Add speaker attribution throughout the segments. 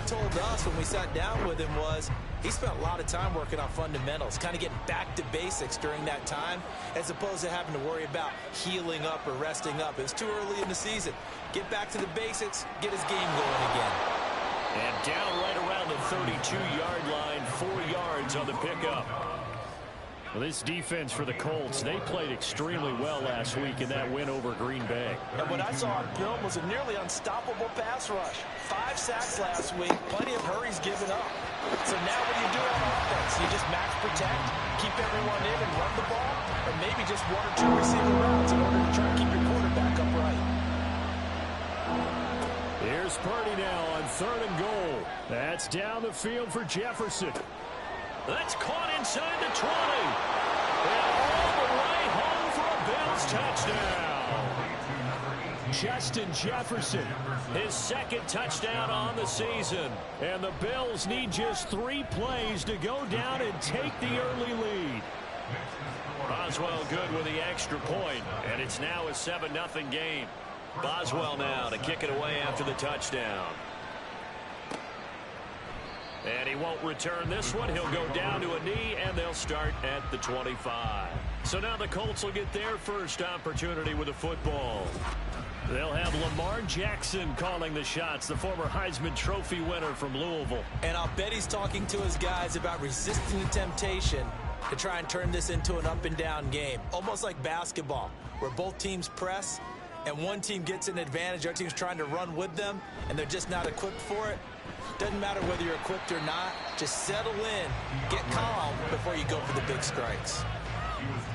Speaker 1: told us when we sat down with him was he spent a lot of time working on fundamentals, kind of getting back to basics during that time, as opposed to having to worry about healing up or resting up. It was too early in the season. Get back to the basics, get his game going again.
Speaker 2: And down right around the 32-yard line, 4 yards on the pickup. Well, this defense for the Colts, they played extremely well last week in that win over Green Bay.
Speaker 1: And what I saw on film was a nearly unstoppable pass rush. 5 sacks last week, plenty of hurries given up. So now what do you do on offense? You just max protect, keep everyone in and run the ball, or maybe just 1 or 2 receiver routes in order to try to keep your quarterback upright.
Speaker 2: Here's Purdy now on 3rd and goal. That's down the field for Jefferson. That's caught inside the 20. And all the way home for a Bills touchdown. Justin Jefferson, his 2nd touchdown on the season. And the Bills need just 3 plays to go down and take the early lead. Boswell good with the extra point, and it's now a 7-0 game. Boswell now to kick it away after the touchdown. And he won't return this one. He'll go down to a knee, and they'll start at the 25. So now the Colts will get their first opportunity with the football. They'll have Lamar Jackson calling the shots, the former Heisman Trophy winner from Louisville.
Speaker 1: And I'll bet he's talking to his guys about resisting the temptation to try and turn this into an up-and-down game, almost like basketball, where both teams press, and one team gets an advantage, our team's trying to run with them, and they're just not equipped for it. Doesn't matter whether you're equipped or not. Just settle in, get calm before you go for the big strikes.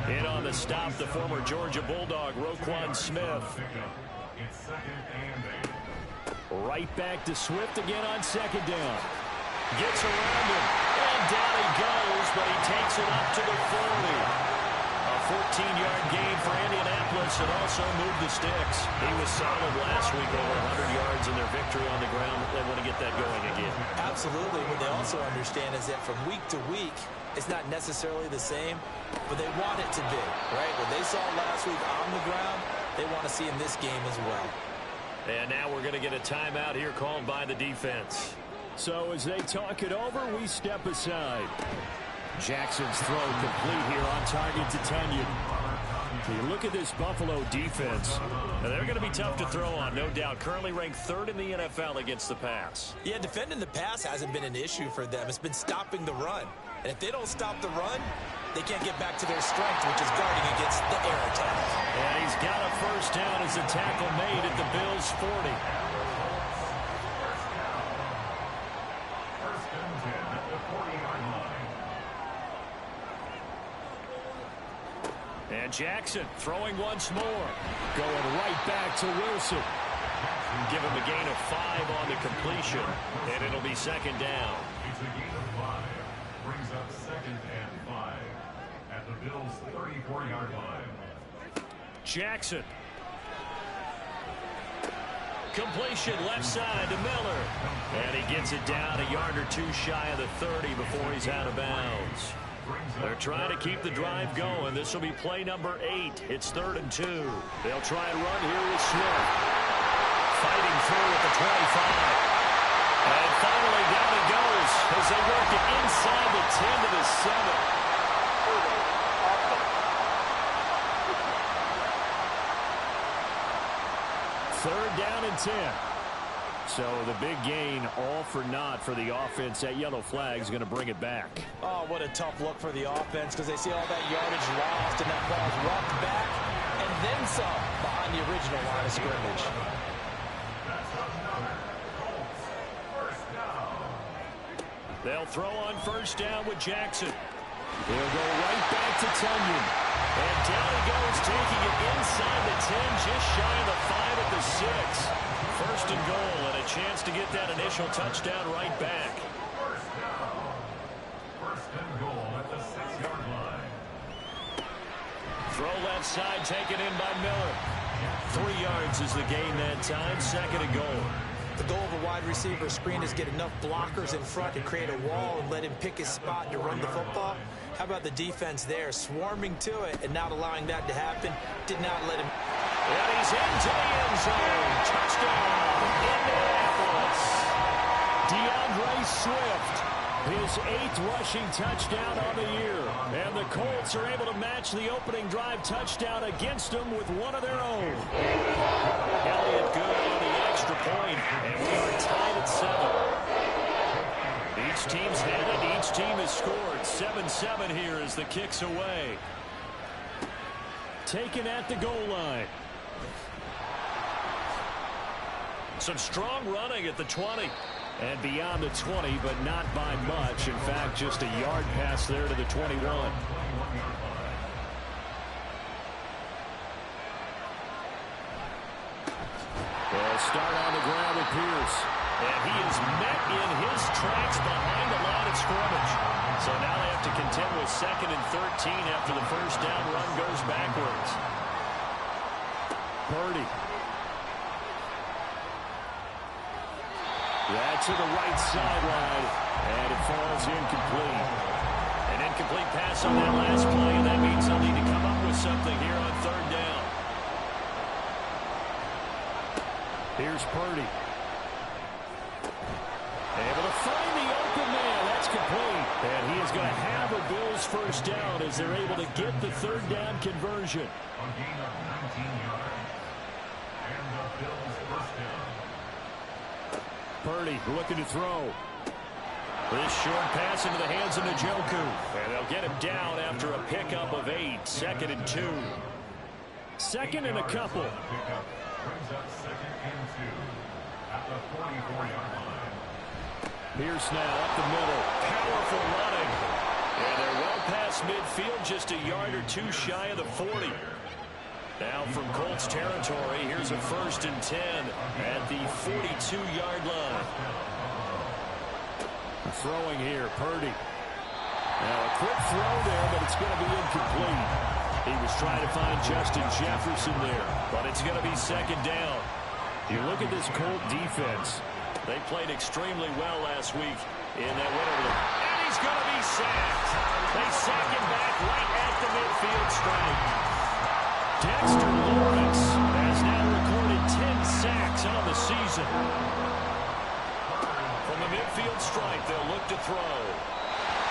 Speaker 2: In on the stop, the former Georgia Bulldog, Roquan Smith. Right back to Swift again on 2nd down. Gets around him, and down he goes, but he takes it up to the 40. A 14-yard gain for Indianapolis, and also moved the sticks. He was solid last week, over 100 yards in their victory on the ground. They want to get that going again.
Speaker 1: Absolutely. What they also understand is that from week to week, it's not necessarily the same, but they want it to be, right? What they saw last week on the ground, they want to see in this game as well.
Speaker 2: And now we're going to get a timeout here called by the defense. So as they talk it over, we step aside. Jackson's throw complete here on target to Tenyon. You look at this Buffalo defense. They're going to be tough to throw on, no doubt. Currently ranked 3rd in the NFL against the pass.
Speaker 1: Yeah, defending the pass hasn't been an issue for them. It's been stopping the run. And if they don't stop the run, they can't get back to their strength, which is guarding against the air attack.
Speaker 2: And he's got a first down as the tackle made at the Bills' 40. And Jackson throwing once more. Going right back to Wilson. Give him a gain of 5 on the completion. And it'll be 2nd down.
Speaker 3: Brings up 2nd and 5 at the Bills' 34-yard line.
Speaker 2: Jackson. Completion left side to Miller. And he gets it down a yard or 2 shy of the 30 before he's out of bounds. They're trying to keep the drive going. This will be play number 8. It's 3rd and 2. They'll try and run here with Swift. Fighting through at the 25. And finally down he goes as they work it inside the 10 to the 7. Third down and 10. So the big gain, all for naught for the offense. That yellow flag is going to bring it back.
Speaker 1: Oh, what a tough look for the offense, because they see all that yardage lost and that ball's rocked back and then some behind the original line of scrimmage.
Speaker 2: They'll throw on first down with Jackson. He'll go right back to Tenyon. And down he goes, taking it inside the 10, just shy of the 5 at the 6. First and goal, and a chance to get that initial touchdown right back.
Speaker 3: First and goal at the 6-yard line.
Speaker 2: Throw left side, taken in by Miller. 3 yards is the gain that time, 2nd and goal.
Speaker 1: The goal of a wide receiver screen is get enough blockers in front to create a wall and let him pick his spot to run the football. How about the defense there, swarming to it and not allowing that to happen? Did not let him.
Speaker 2: And he's into the end zone. Touchdown, Indianapolis. DeAndre Swift, his 8th rushing touchdown on the year. And the Colts are able to match the opening drive touchdown against them with one of their own. Elliott good on the extra point, and we are tied at 7. Each team's headed, each team has scored. 7-7 here as the kick's away. Taken at the goal line. Some strong running at the 20. And beyond the 20, but not by much. In fact, just a yard pass there to the 21. They'll start on the ground with Pierce. And he is met in his tracks behind the line of scrimmage. So now they have to contend with 2nd and 13 after the first down run goes backwards. Purdy. That's to the right sideline, and it falls incomplete. An incomplete pass on that last play, and that means they'll need to come up with something here on 3rd down. Here's Purdy. Able to find the open man. That's complete. And he is going to have a Bills first down as they're able to get the 3rd down conversion.
Speaker 3: A gain of 19 yards. And the Bills first down.
Speaker 2: Purdy looking to throw. This short pass into the hands of Njoku. And they'll get him down after a pickup of 8. 2nd and 2. 2nd and a couple.
Speaker 3: Pickup brings up 2nd and 2 at the 44-yard line.
Speaker 2: Pierce now up the middle. Powerful running. And they're well past midfield, just a yard or 2 shy of the 40. Now from Colts territory, here's a 1st and 10 at the 42-yard line. Throwing here, Purdy. Now a quick throw there, but it's going to be incomplete. He was trying to find Justin Jefferson there, but it's going to be 2nd down. You look at this Colt defense. They played extremely well last week in that win over them. And he's going to be sacked. They sack him back right at the midfield stripe. Dexter Lawrence has now recorded 10 sacks on the season. From the midfield stripe, they'll look to throw.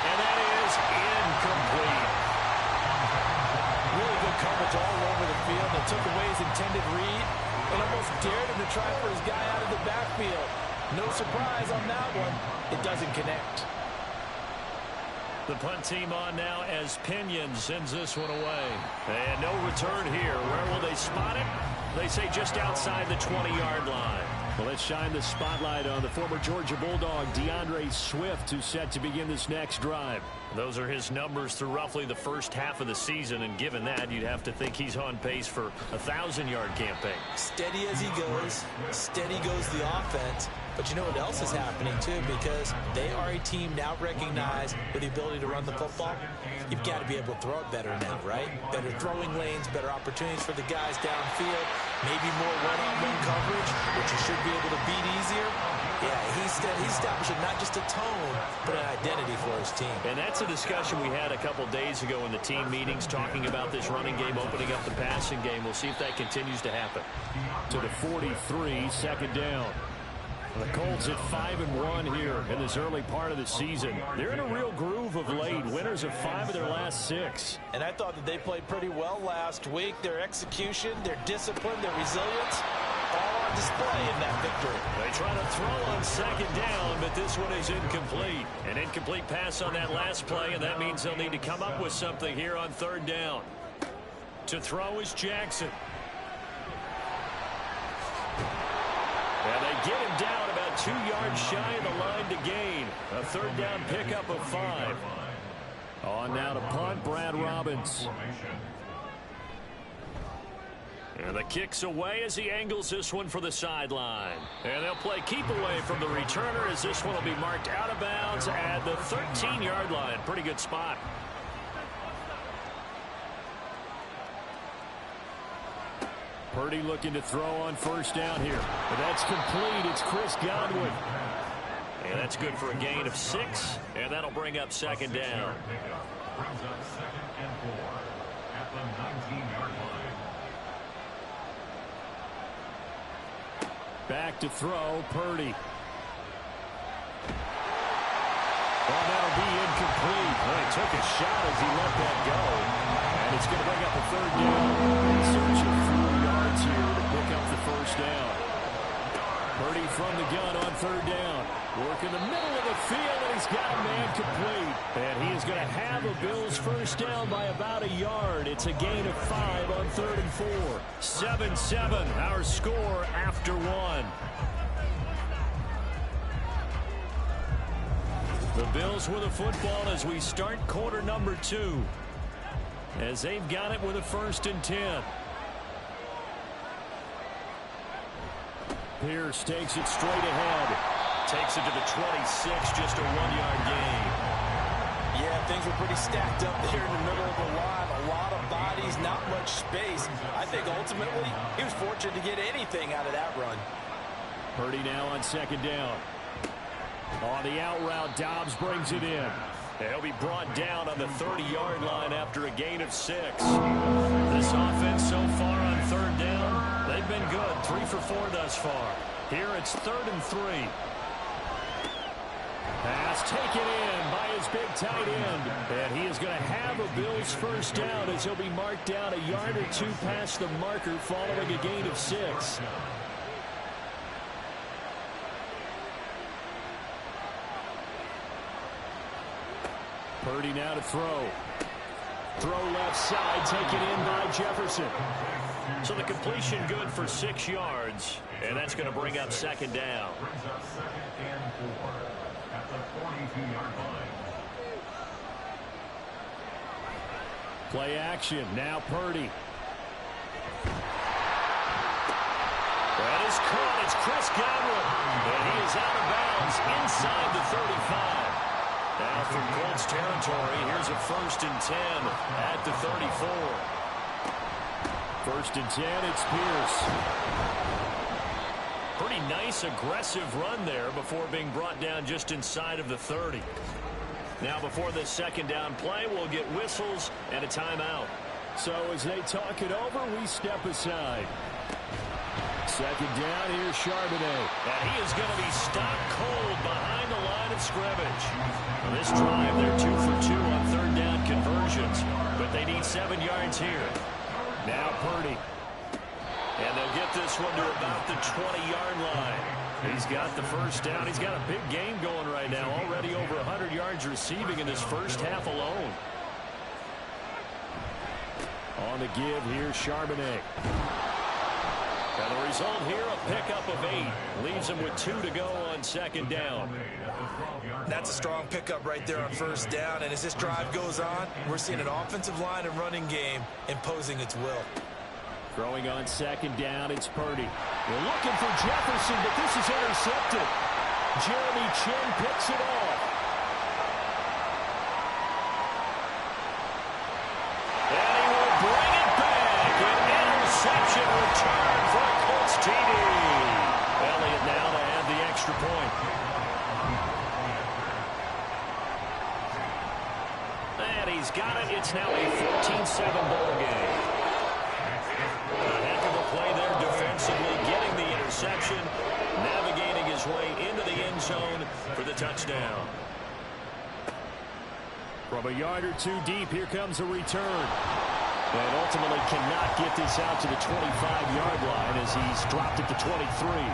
Speaker 2: And that is incomplete.
Speaker 1: Really good coverage all over the field. They took away his intended read and almost dared him to try for his guy out of the backfield. No surprise on that one. It doesn't connect.
Speaker 2: The punt team on now as Pinion sends this one away. And no return here. Where will they spot it? They say just outside the 20-yard line. Well, let's shine the spotlight on the former Georgia Bulldog, DeAndre Swift, who's set to begin this next drive. Those are his numbers through roughly the first half of the season, and given that, you'd have to think he's on pace for a 1,000-yard campaign.
Speaker 1: Steady as he goes, steady goes the offense. But you know what else is happening, too, because they are a team now recognized with the ability to run the football. You've got to be able to throw it better now, right? Better throwing lanes, better opportunities for the guys downfield, maybe more one-on-one coverage, which you should be able to beat easier. Yeah, he's establishing not just a tone, but an identity for his team.
Speaker 2: And that's a discussion we had a couple days ago in the team meetings, talking about this running game, opening up the passing game. We'll see if that continues to happen. To the 43, 2nd down. The Colts at 5-1 here in this early part of the season. They're in a real groove of late. Winners of 5 of their last 6.
Speaker 1: And I thought that they played pretty well last week. Their execution, their discipline, their resilience, all on display in that victory.
Speaker 2: They try to throw on 2nd down, but this one is incomplete. An incomplete pass on that last play, and that means they'll need to come up with something here on 3rd down. To throw is Jackson. And they get him down about 2 yards shy of the line to gain. A 3rd down pickup of 5. On now to punt, Brad Robbins. And the kick's away as he angles this one for the sideline. And they'll play keep away from the returner as this one will be marked out of bounds at the 13-yard line. Pretty good spot. Purdy looking to throw on 1st down here. But that's complete. It's Chris Godwin. And that's good for a gain of 6. And that'll bring up 2nd down.
Speaker 3: Brings up 2nd and 4 at the 19-yard line.
Speaker 2: Back to throw, Purdy. Well, that'll be incomplete. Well, he took a shot as he let that go. And it's going to bring up a third down. In search of 4 yards here to pick up the first down. Purdy from the gun on third down. Work in the middle of the field, and he's got a man complete. And he is going to have a Bills first down by about a yard. It's a gain of 5 on 3rd and 4. 7-7, our score after 1. The Bills with the football as we start quarter number 2. As they've got it with a 1st and 10. Pierce takes it straight ahead. Takes it to the 26, just a 1-yard gain.
Speaker 1: Yeah, things were pretty stacked up there in the middle of the line. A lot of bodies, not much space. I think ultimately he was fortunate to get anything out of that run.
Speaker 2: Purdy now on 2nd down. On the out route, Dobbs brings it in. He'll be brought down on the 30-yard line after a gain of 6. This offense so far on 3rd down, they've been good. 3 for 4 thus far. Here it's 3rd and 3. Pass taken in by his big tight end. And he is going to have a Bills first down as he'll be marked down a yard or 2 past the marker following a gain of 6. Purdy now to throw. Throw left side, taken in by Jefferson. So the completion good for 6 yards, and that's going to bring up 2nd down.
Speaker 3: Brings up 2nd and 4 at the 42-yard line.
Speaker 2: Play action, now Purdy. That is caught, it's Chris Godwin. And he is out of bounds inside the 35. Now from Colts territory, here's a 1st and 10 at the 34. 1st and 10, it's Pierce. Pretty nice, aggressive run there before being brought down just inside of the 30. Now before this 2nd down play, we'll get whistles and a timeout. So as they talk it over, we step aside. 2nd down, here's Charbonnet. And he is going to be stopped cold behind the line of scrimmage. On this drive, they're 2 for 2 on 3rd down conversions, but they need 7 yards here. Now Purdy. And they'll get this one to about the 20-yard line. He's got the first down. He's got a big game going right now, already over 100 yards receiving in this first half alone. On the give, here's Charbonnet. And the result here, a pickup of 8. Leaves him with 2 to go on 2nd down.
Speaker 1: That's a strong pickup right there on 1st down. And as this drive goes on, we're seeing an offensive line and running game imposing its will.
Speaker 2: Throwing on 2nd down, it's Purdy. We're looking for Jefferson, but this is intercepted. Jeremy Chinn picks it off. And he will bring it back. An interception return for a Colts TD. Elliott now to add the extra point. And he's got it. It's now a 14-7 ball game. A heck of a play there defensively, getting the interception, navigating his way into the end zone for the touchdown. From a yard or 2 deep, here comes a return. And ultimately cannot get this out to the 25-yard line as he's dropped it to 23.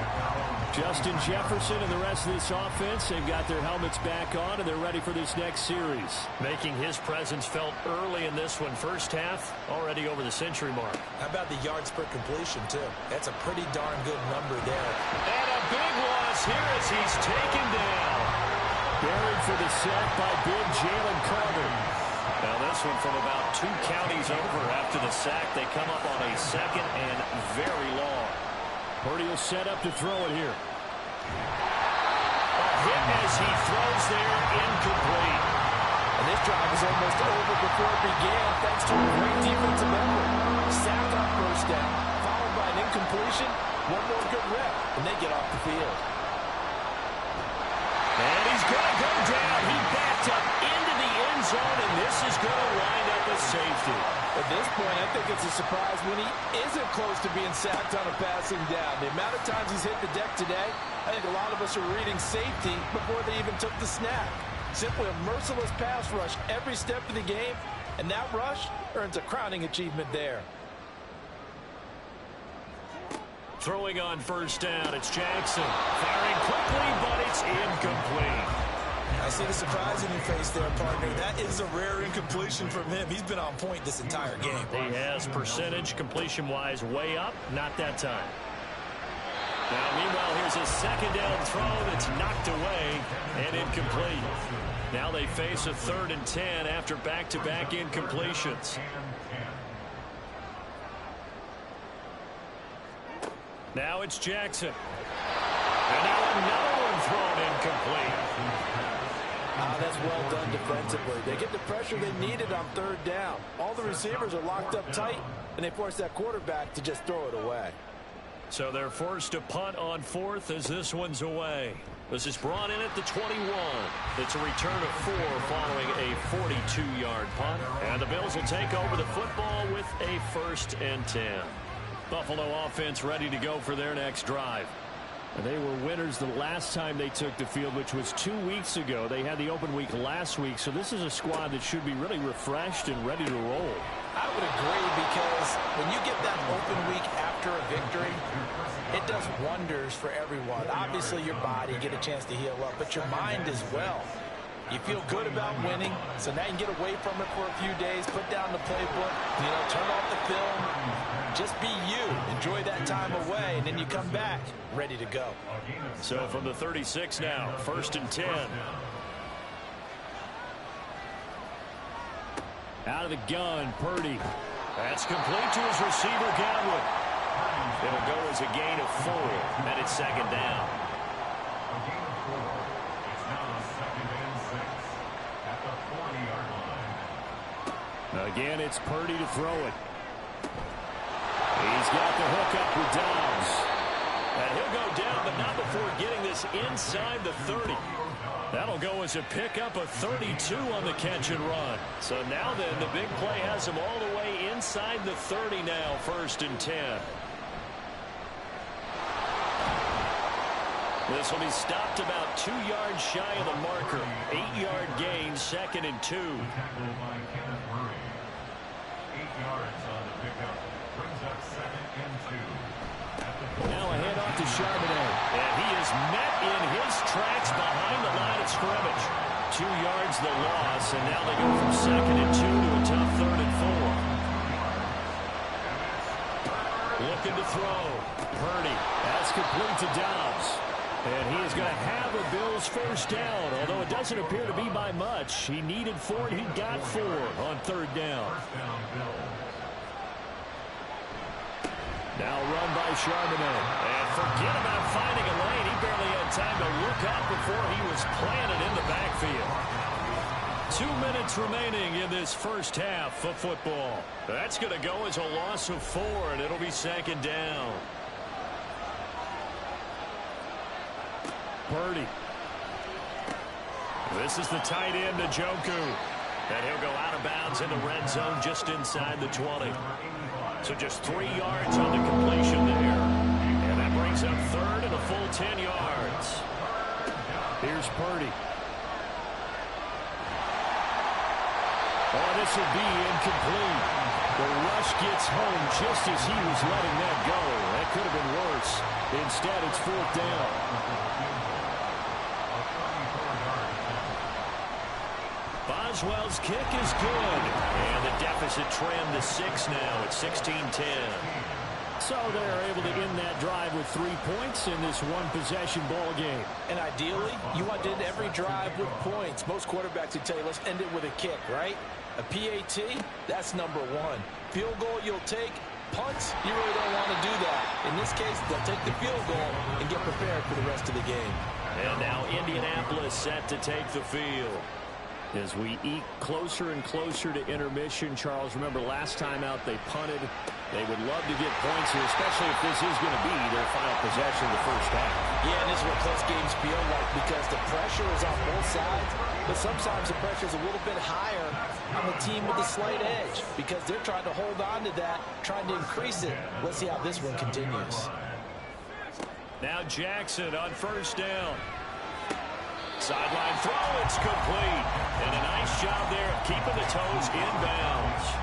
Speaker 2: Justin Jefferson and the rest of this offense, they've got their helmets back on, and they're ready for this next series. Making his presence felt early in this one. First half, already over the century mark.
Speaker 1: How about the yards per completion, too? That's a pretty darn good number there.
Speaker 2: And a big loss here as he's taken down. Buried for the sack by big Jalen Carter. Now this one from about 2 counties over after the sack. They come up on a 2nd and very long. Purdy will set up to throw it here. A hit as he throws there, incomplete.
Speaker 1: And this drive is almost over before it began, thanks to a great defensive effort. Sack on 1st down, followed by an incompletion. One more good rep, and they get off the field.
Speaker 2: And he's going to go down. He backed up into the end zone, and this is going to wind up a safety.
Speaker 1: At this point, I think it's a surprise when he isn't close to being sacked on a passing down. The amount of times he's hit the deck today, I think a lot of us are reading safety before they even took the snap. Simply a merciless pass rush every step of the game, and that rush earns a crowning achievement there.
Speaker 2: Throwing on first down, it's Jackson. Firing quickly, but it's incomplete.
Speaker 1: I see the surprise in your face there, partner. That is a rare incompletion from him. He's been on point this entire game.
Speaker 2: He has percentage completion-wise way up, not that time. Now, meanwhile, here's a second down throw that's knocked away and incomplete. Now they face a 3rd and 10 after back-to-back incompletions. Now it's Jackson. And now another one thrown incomplete.
Speaker 1: That's well done defensively. They get the pressure they needed on 3rd down. All the receivers are locked up tight, and they force that quarterback to just throw it away.
Speaker 2: So they're forced to punt on 4th as this one's away. This is brought in at the 21. It's a return of 4 following a 42-yard punt. And the Bills will take over the football with a 1st and 10. Buffalo offense ready to go for their next drive. They were winners the last time they took the field, which was 2 weeks ago. They had the open week last week, so this is a squad that should be really refreshed and ready to roll.
Speaker 1: I would agree, because when you get that open week after a victory, it does wonders for everyone. Obviously, your body, get a chance to heal up, but your mind as well. You feel good about winning, so now you can get away from it for a few days, put down the playbook, turn off the film, just be you. Enjoy that time away, and then you come back ready to go.
Speaker 2: So from the 36 now, 1st and 10. Out of the gun, Purdy. That's complete to his receiver, Godwin. It'll go as a gain of 4, and it's 2nd down. Again, it's Purdy to throw it. He's got the hook up with Dobbs. And he'll go down, but not before getting this inside the 30. That'll go as a pickup of 32 on the catch and run. So now then, the big play has him all the way inside the 30 now, 1st and 10. This will be stopped about 2 yards shy of the marker. 8-yard gain, 2nd and 2. Now a handoff to Charbonnet. And he is met in his tracks behind the line of scrimmage. 2 yards the loss, and now they go from 2nd and 2 to a tough 3rd and 4. Looking to throw. Purdy. That's complete to Dobbs. And he is going to have a Bills 1st down, although it doesn't appear to be by much. He needed 4, and he got 4 on 3rd down. Now run by Charbonnet. And forget about finding a lane. He barely had time to look up before he was planted in the backfield. 2 minutes remaining in this first half of football. That's going to go as a loss of 4, and it'll be 2nd down. Purdy. This is the tight end, Njoku. And he'll go out of bounds in the red zone just inside the 20. So just 3 yards on the completion there. And that brings up 3rd and a full 10 yards. Here's Purdy. Oh, this will be incomplete. The rush gets home just as he was letting that go. That could have been worse. Instead, it's 4th down. Boswell's kick is good. And the deficit trimmed to 6 now at 16-10. So they're able to end that drive with 3 points in this one-possession ball game.
Speaker 1: And ideally, you want to end every drive with points. Most quarterbacks would tell you, let's end it with a kick, right? A PAT, that's number 1. Field goal you'll take. Punts, you really don't want to do that. In this case, they'll take the field goal and get prepared for the rest of the game.
Speaker 2: And now Indianapolis set to take the field. As we eke closer and closer to intermission, Charles, remember last time out they punted. They would love to get points here, especially if this is going to be their final possession of the first half.
Speaker 1: Yeah, and this is what close games feel like, because the pressure is on both sides, but sometimes the pressure is a little bit higher on the team with the slight edge, because they're trying to hold on to that, trying to increase it. Let's see how this one continues.
Speaker 2: Now Jackson on 1st down. Sideline throw, it's complete. And a nice job there of keeping the toes in bounds.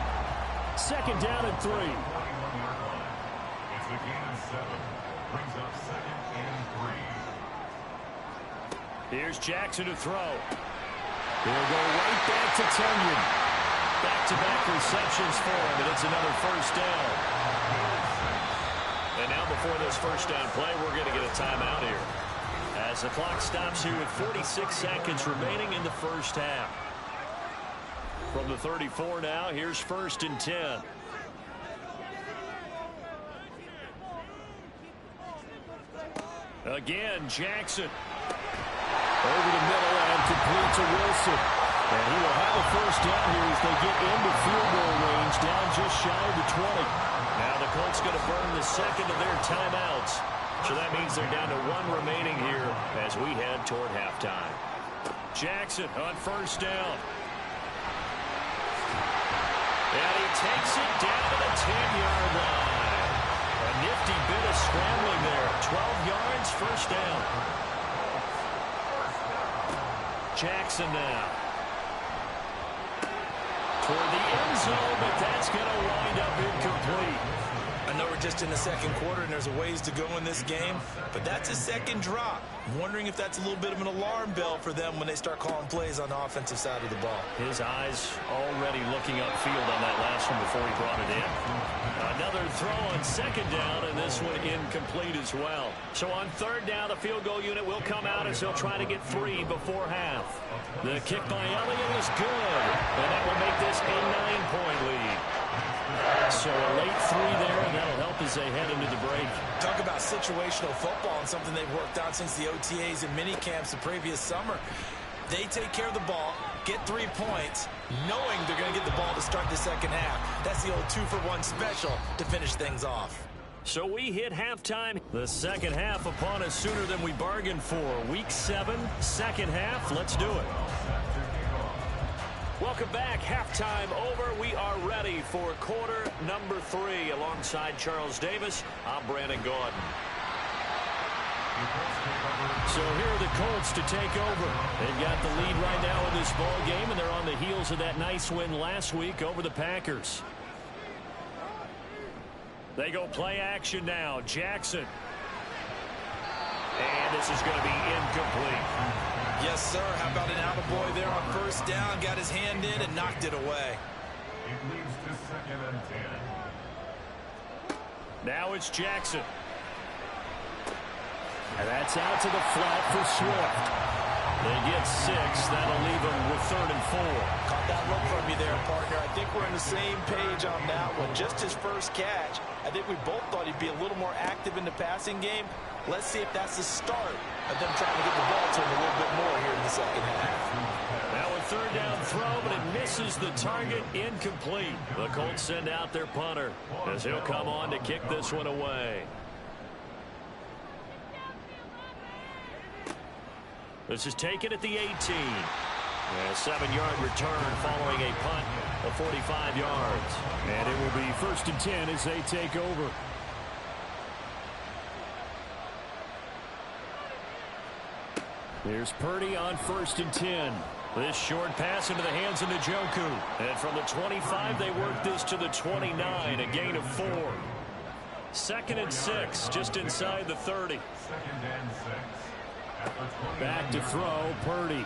Speaker 2: Second down and 3.
Speaker 3: It's a gain of 7. Brings up 2nd and 3.
Speaker 2: Here's Jackson to throw. He'll go right back to Kenyon. Back-to-back receptions for him, and it's another first down. And now before this first down play, we're going to get a timeout here, as the clock stops here with 46 seconds remaining in the first half. From the 34 now, here's 1st and 10. Again, Jackson. Over the middle and complete to Wilson. And he will have a first down here as they get into field goal range, down just shy of the 20. Now the Colts going to burn the second of their timeouts. So that means they're down to 1 remaining here as we head toward halftime. Jackson on first down. And he takes it down to the 10-yard line. A nifty bit of scrambling there. 12 yards, first down. Jackson now. Toward the end zone, but that's going to wind up incomplete.
Speaker 1: I know we're just in the second quarter and there's a ways to go in this game, but that's a second drop. I'm wondering if that's a little bit of an alarm bell for them when they start calling plays on the offensive side of the ball.
Speaker 2: His eyes already looking upfield on that last one before he brought it in. Another throw on second down, and this one incomplete as well. So on third down, the field goal unit will come out as they'll try to get 3 before half. The kick by Elliott is good, and that will make this a 9-point lead. So a late 3 there, and that'll help as they head into the break.
Speaker 1: Talk about situational football and something they've worked on since the OTAs and mini camps the previous summer. They take care of the ball, get 3 points, knowing they're going to get the ball to start the second half. That's the old 2-for-1 special to finish things off.
Speaker 2: So we hit halftime. The second half upon us sooner than we bargained for. Week 7, second half. Let's do it. Welcome back. Halftime over. We are ready for quarter number 3. Alongside Charles Davis, I'm Brandon Gaudin. So here are the Colts to take over. They've got the lead right now in this ball game, and they're on the heels of that nice win last week over the Packers. They go play action now. Jackson. And this is going to be incomplete.
Speaker 1: Yes, sir. How about an attaboy there on first down? Got his hand in and knocked it away.
Speaker 3: It leads to 2nd and 10.
Speaker 2: Now it's Jackson. And that's out to the flat for Swift. They get 6. That'll leave them with 3rd and 4.
Speaker 1: Caught that look from you there, partner. I think we're on the same page on that one. Just his first catch. I think we both thought he'd be a little more active in the passing game. Let's see if that's the start of them trying to get the ball to him a little bit more here in the second half.
Speaker 2: Now a 3rd down throw, but it misses the target. Incomplete. The Colts send out their punter as he'll come on to kick this one away. This is taken at the 18. A 7-yard return following a punt of 45 yards. And it will be 1st and 10 as they take over. Here's Purdy on 1st and 10. This short pass into the hands of Njoku. And from the 25, they work this to the 29, a gain of 4. 2nd and 6, just inside the 30.
Speaker 3: 2nd and 6.
Speaker 2: Back to throw, Purdy.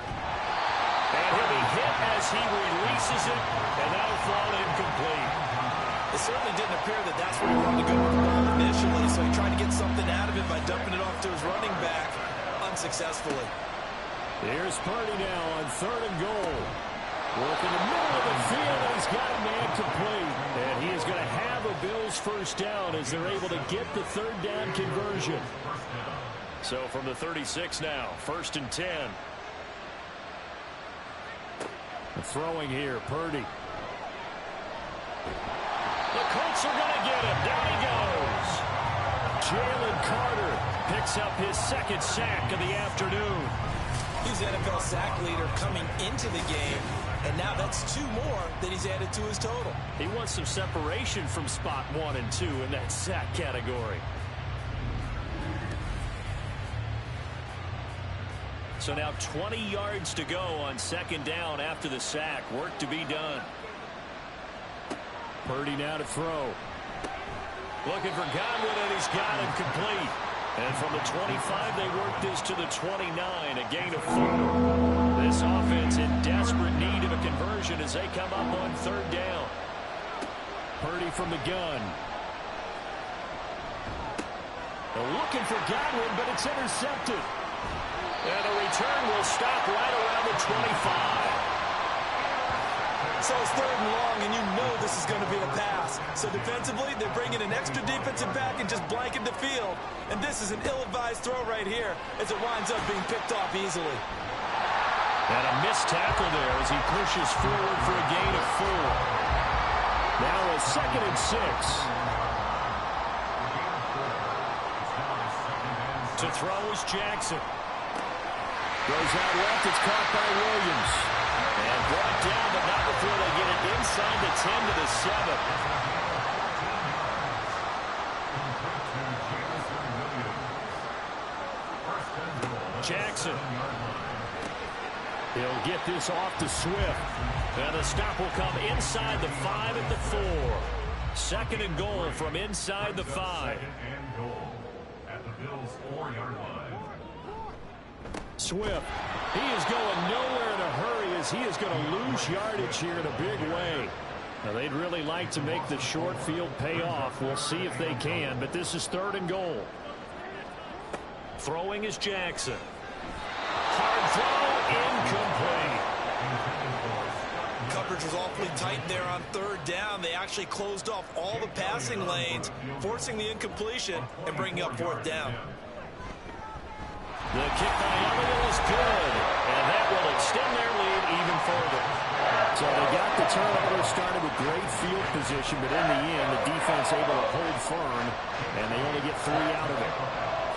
Speaker 2: And he'll be hit as he releases it, and that'll fall incomplete.
Speaker 1: It certainly didn't appear that that's where he wanted to go with the ball initially, so he tried to get something out of it by dumping it off to his running back unsuccessfully.
Speaker 2: Here's Purdy now on 3rd and goal. Working the middle of the field, and he's got a man complete. And he is going to have a Bills first down as they're able to get the 3rd down conversion. So from the 36 now, 1st and 10. Throwing here, Purdy. The Colts are going to get him. Down he goes. Jalen Carter picks up his 2nd sack of the afternoon.
Speaker 1: He's the NFL sack leader coming into the game, and now that's 2 more that he's added to his total.
Speaker 2: He wants some separation from spot 1 and 2 in that sack category. So So now 20 yards to go on second down after the sack. Work to be done. Purdy now to throw. Looking for Godwin, and he's got him complete. And from the 25, they work this to the 29, a gain of 4. This offense in desperate need of a conversion as they come up on third down. Purdy from the gun. They're looking for Godwin, but it's intercepted. And the return will stop right around the 25.
Speaker 1: So it's third and long, and you know this is going to be a pass. So defensively, they're bringing an extra defensive back and just blanking the field. And this is an ill-advised throw right here as it winds up being picked off easily.
Speaker 2: And a missed tackle there as he pushes forward for a gain of 4. Now a 2nd and 6. To throw is Jackson. Goes out left. It's caught by Williams. And brought down, but not before they get it inside the 10 to the 7. Jackson. He'll get this off to Swift. And the stop will come inside the 5 at the 4. 2nd and goal from inside the 5.
Speaker 3: Second and goal at the Bills' 4-yard line.
Speaker 2: Swift. He is going nowhere in a hurry as he is going to lose yardage here in a big way. Now, they'd really like to make the short field pay off. We'll see if they can, but this is 3rd and goal. Throwing is Jackson. Hard throw, incomplete.
Speaker 1: Coverage was awfully tight there on third down. They actually closed off all the passing lanes, forcing the incompletion and bringing up 4th down.
Speaker 2: The kick by Elliott is good, and that will extend their lead even further. So they got the turnover, started with great field position, but in the end, the defense able to hold firm, and they only get 3 out of it.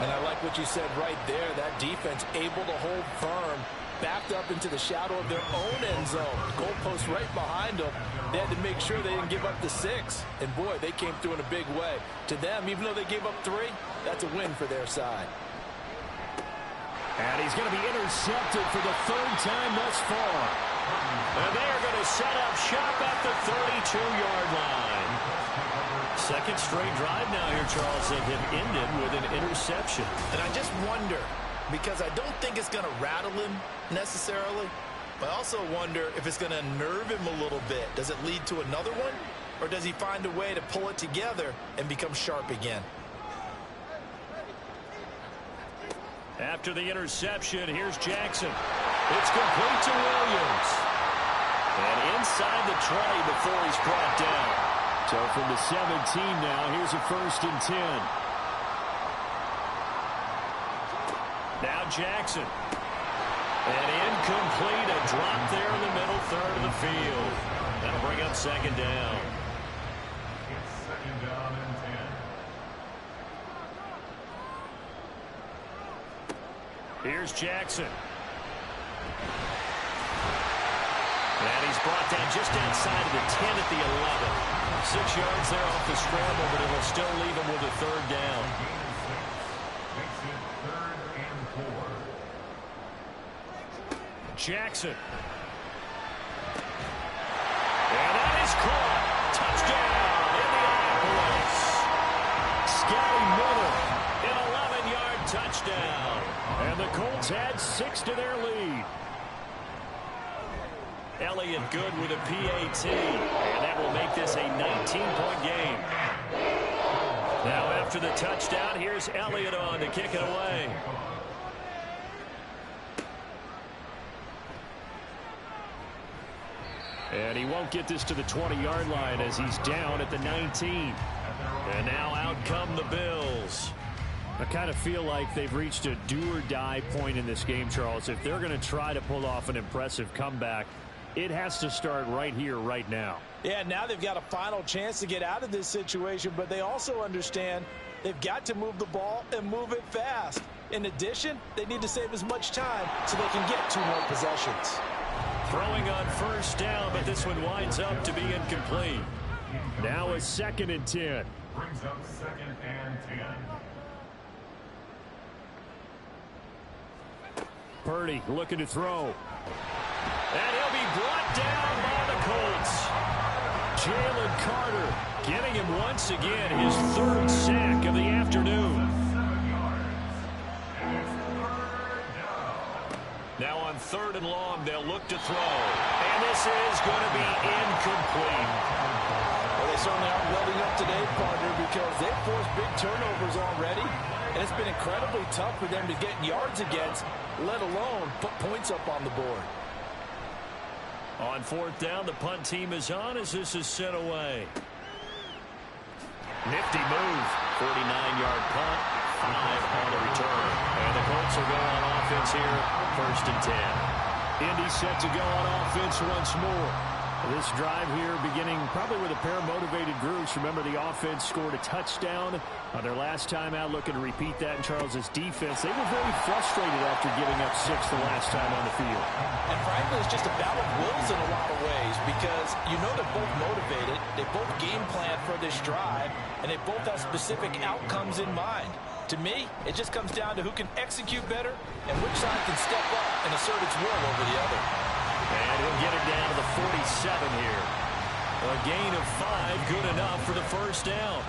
Speaker 1: And I like what you said right there. That defense able to hold firm, backed up into the shadow of their own end zone. Goalpost right behind them. They had to make sure they didn't give up the 6. And boy, they came through in a big way. To them, even though they gave up 3, that's a win for their side.
Speaker 2: And he's going to be intercepted for the 3rd time thus far. And they are going to set up shop at the 32-yard line. 2nd straight drive now here, Charles, that have ended with an interception.
Speaker 1: And I just wonder, because I don't think it's going to rattle him necessarily, but I also wonder if it's going to nerve him a little bit. Does it lead to another one? Or does he find a way to pull it together and become sharp again?
Speaker 2: After the interception, here's Jackson. It's complete to Williams. And inside the 20 before he's brought down. So from the 17 now, here's a 1st and 10. Now Jackson. And incomplete, a drop there in the middle 3rd of the field. That'll bring up 2nd down.
Speaker 3: It's 2nd down and 10.
Speaker 2: Here's Jackson. And he's brought down just outside of the 10 at the 11. 6 yards there off the scramble, but it'll still leave him with a 3rd down.
Speaker 3: Makes it 3rd and 4.
Speaker 2: Jackson. And that is caught. Touchdown, Indianapolis. Scotty Miller, an 11-yard touchdown. And the Colts add 6 to their lead. Elliott good with a PAT. And that will make this a 19-point game. Now after the touchdown, here's Elliott on to kick it away. And he won't get this to the 20-yard line as he's down at the 19. And now out come the Bills. I kind of feel like they've reached a do-or-die point in this game, Charles. If they're going to try to pull off an impressive comeback, it has to start right here, right now.
Speaker 1: Yeah, now they've got a final chance to get out of this situation, but they also understand they've got to move the ball and move it fast. In addition, they need to save as much time so they can get 2 more possessions.
Speaker 2: Throwing on 1st down, but this one winds up to be incomplete. Now a 2nd and 10.
Speaker 3: Brings up 2nd and 10.
Speaker 2: Purdy looking to throw. And he'll be brought down by the Colts. Jalen Carter getting him once again his third sack of the afternoon. Now on 3rd and long, they'll look to throw. And this is going to be incomplete.
Speaker 1: Well, they certainly aren't letting up today, partner, because they've forced big turnovers already. And it's been incredibly tough for them to get yards against, let alone put points up on the board.
Speaker 2: On 4th down, the punt team is on as this is sent away. Nifty move. 49-yard punt. 5 on the return. And the Colts will go on offense here. 1st and 10. Indy set to go on offense once more. This drive here beginning probably with a pair of motivated groups. Remember, the offense scored a touchdown on their last time out. Looking to repeat that in Charles's defense. They were very frustrated after giving up 6 the last time on the field.
Speaker 1: And frankly, it's just a battle of wills in a lot of ways because you know they're both motivated. They both game plan for this drive, and they both have specific outcomes in mind. To me, it just comes down to who can execute better and which side can step up and assert its will over the other.
Speaker 2: And he'll get it down to the 47 here. A gain of 5, good enough for the 1st down.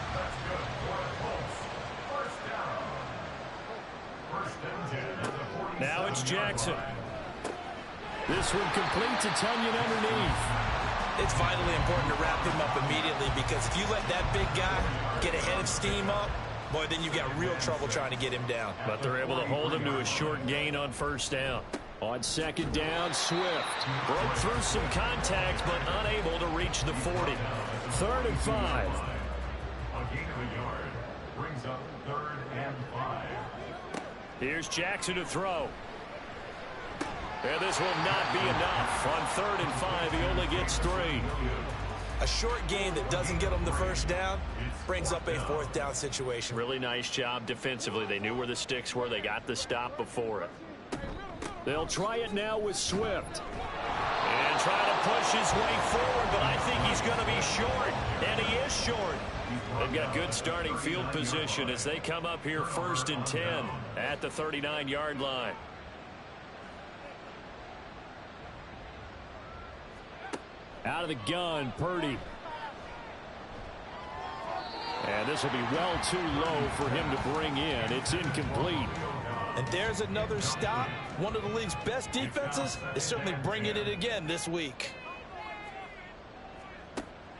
Speaker 2: Now it's Jackson. This one complete to Tunyon underneath.
Speaker 1: It's vitally important to wrap him up immediately because if you let that big guy get ahead of steam up, boy, then you've got real trouble trying to get him down.
Speaker 2: But they're able to hold him to a short gain on 1st down. On 2nd down, Swift broke through some contact, but unable to reach the 40. 3rd and 5.
Speaker 3: A gain of a yard brings up 3rd and 5.
Speaker 2: Here's Jackson to throw. And this will not be enough. On 3rd and 5, he only gets 3.
Speaker 1: A short gain that doesn't get them the 1st down brings up a 4th down situation.
Speaker 2: Really nice job defensively. They knew where the sticks were. They got the stop before it. They'll try it now with Swift. And try to push his way forward, but I think he's going to be short. And he is short. They've got good starting field position as they come up here 1st and 10 at the 39-yard line. Out of the gun, Purdy. And this will be well too low for him to bring in. It's incomplete.
Speaker 1: And there's another stop. One of the league's best defenses is certainly bringing it again this week.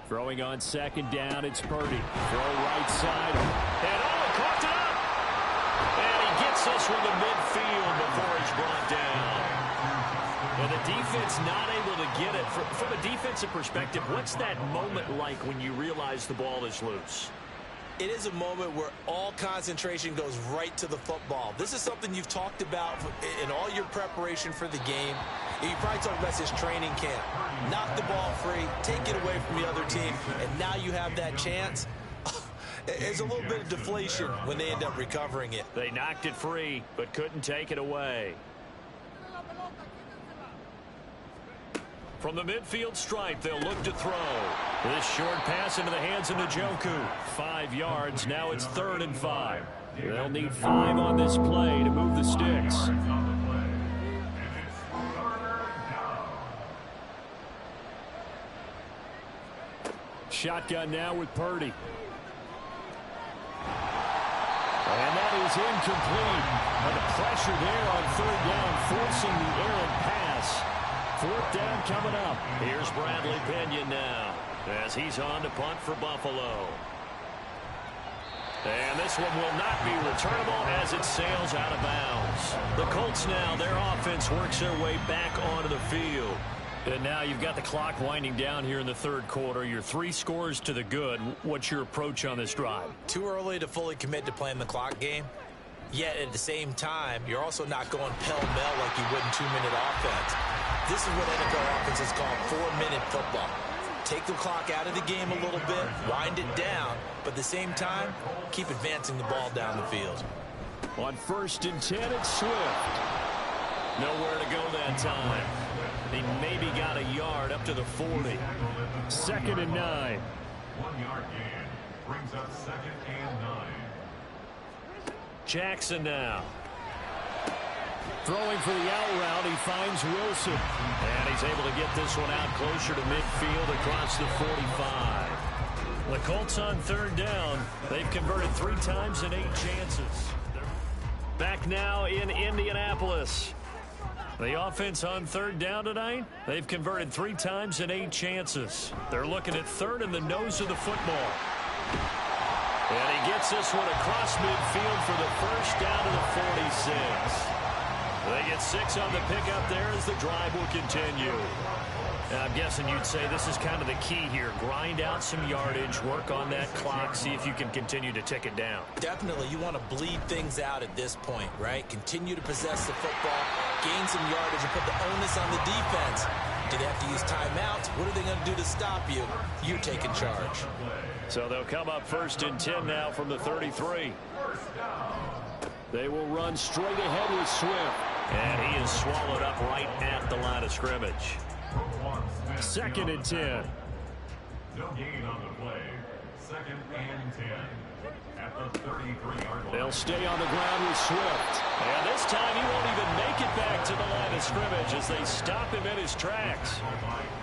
Speaker 2: Throwing on 2nd down, it's Purdy. Throw right side. And caught it up. And he gets this from the midfield before he's brought down. And the defense not able to get it. From a defensive perspective, what's that moment like when you realize the ball is loose?
Speaker 1: It is a moment where all concentration goes right to the football. This is something you've talked about in all your preparation for the game. You probably talked about this training camp. Knock the ball free, take it away from the other team, and now you have that chance. There's a little bit of deflation when they end up recovering it.
Speaker 2: They knocked it free, but couldn't take it away. From the midfield stripe, they'll look to throw. This short pass into the hands of Njoku. 5 yards. Now it's 3rd and 5. They'll need 5 on this play to move the sticks. Shotgun now with Purdy. And that is incomplete. And the pressure there on 3rd down, forcing the errant pass. 4th down coming up. Here's Bradley Pinion now as he's on to punt for Buffalo. And this one will not be returnable as it sails out of bounds. The Colts now, their offense works their way back onto the field. And now you've got the clock winding down here in the 3rd quarter. You're 3 scores to the good. What's your approach on this drive?
Speaker 1: Too early to fully commit to playing the clock game. Yet at the same time, you're also not going pell-mell like you would in 2-minute offense. This is what NFL offenses call 4-minute football. Take the clock out of the game a little bit, wind it down, but at the same time, keep advancing the ball down the field.
Speaker 2: On 1st and 10, it's Swift. Nowhere to go that time. He maybe got a yard up to the 40. 2nd and 9.
Speaker 3: 1-yard gain brings up 2nd and 9.
Speaker 2: Jackson now. Throwing for the out route, he finds Wilson. And he's able to get this one out closer to midfield across the 45. The Colts on third down. They've converted 3 times in 8 chances. Back now in Indianapolis. The offense on third down tonight, they've converted 3 times in 8 chances. They're looking at third in the nose of the football. And he gets this one across midfield for the first down to the 46. They get 6 on the pickup there as the drive will continue. I'm guessing you'd say this is kind of the key here. Grind out some yardage, work on that clock, see if you can continue to tick it down.
Speaker 1: Definitely, you want to bleed things out at this point, right? Continue to possess the football, gain some yardage, and put the onus on the defense. Do they have to use timeouts? What are they going to do to stop you? You're taking charge.
Speaker 2: So they'll come up 1st and 10 now from the 33. They will run straight ahead with Swift. And he is swallowed up right at the line of scrimmage. 2nd and 10.
Speaker 3: No gain on the play. 2nd and 10. At the 33-yard line.
Speaker 2: They'll stay on the ground with Swift. And this time he won't even make it back to the line of scrimmage as they stop him in his tracks.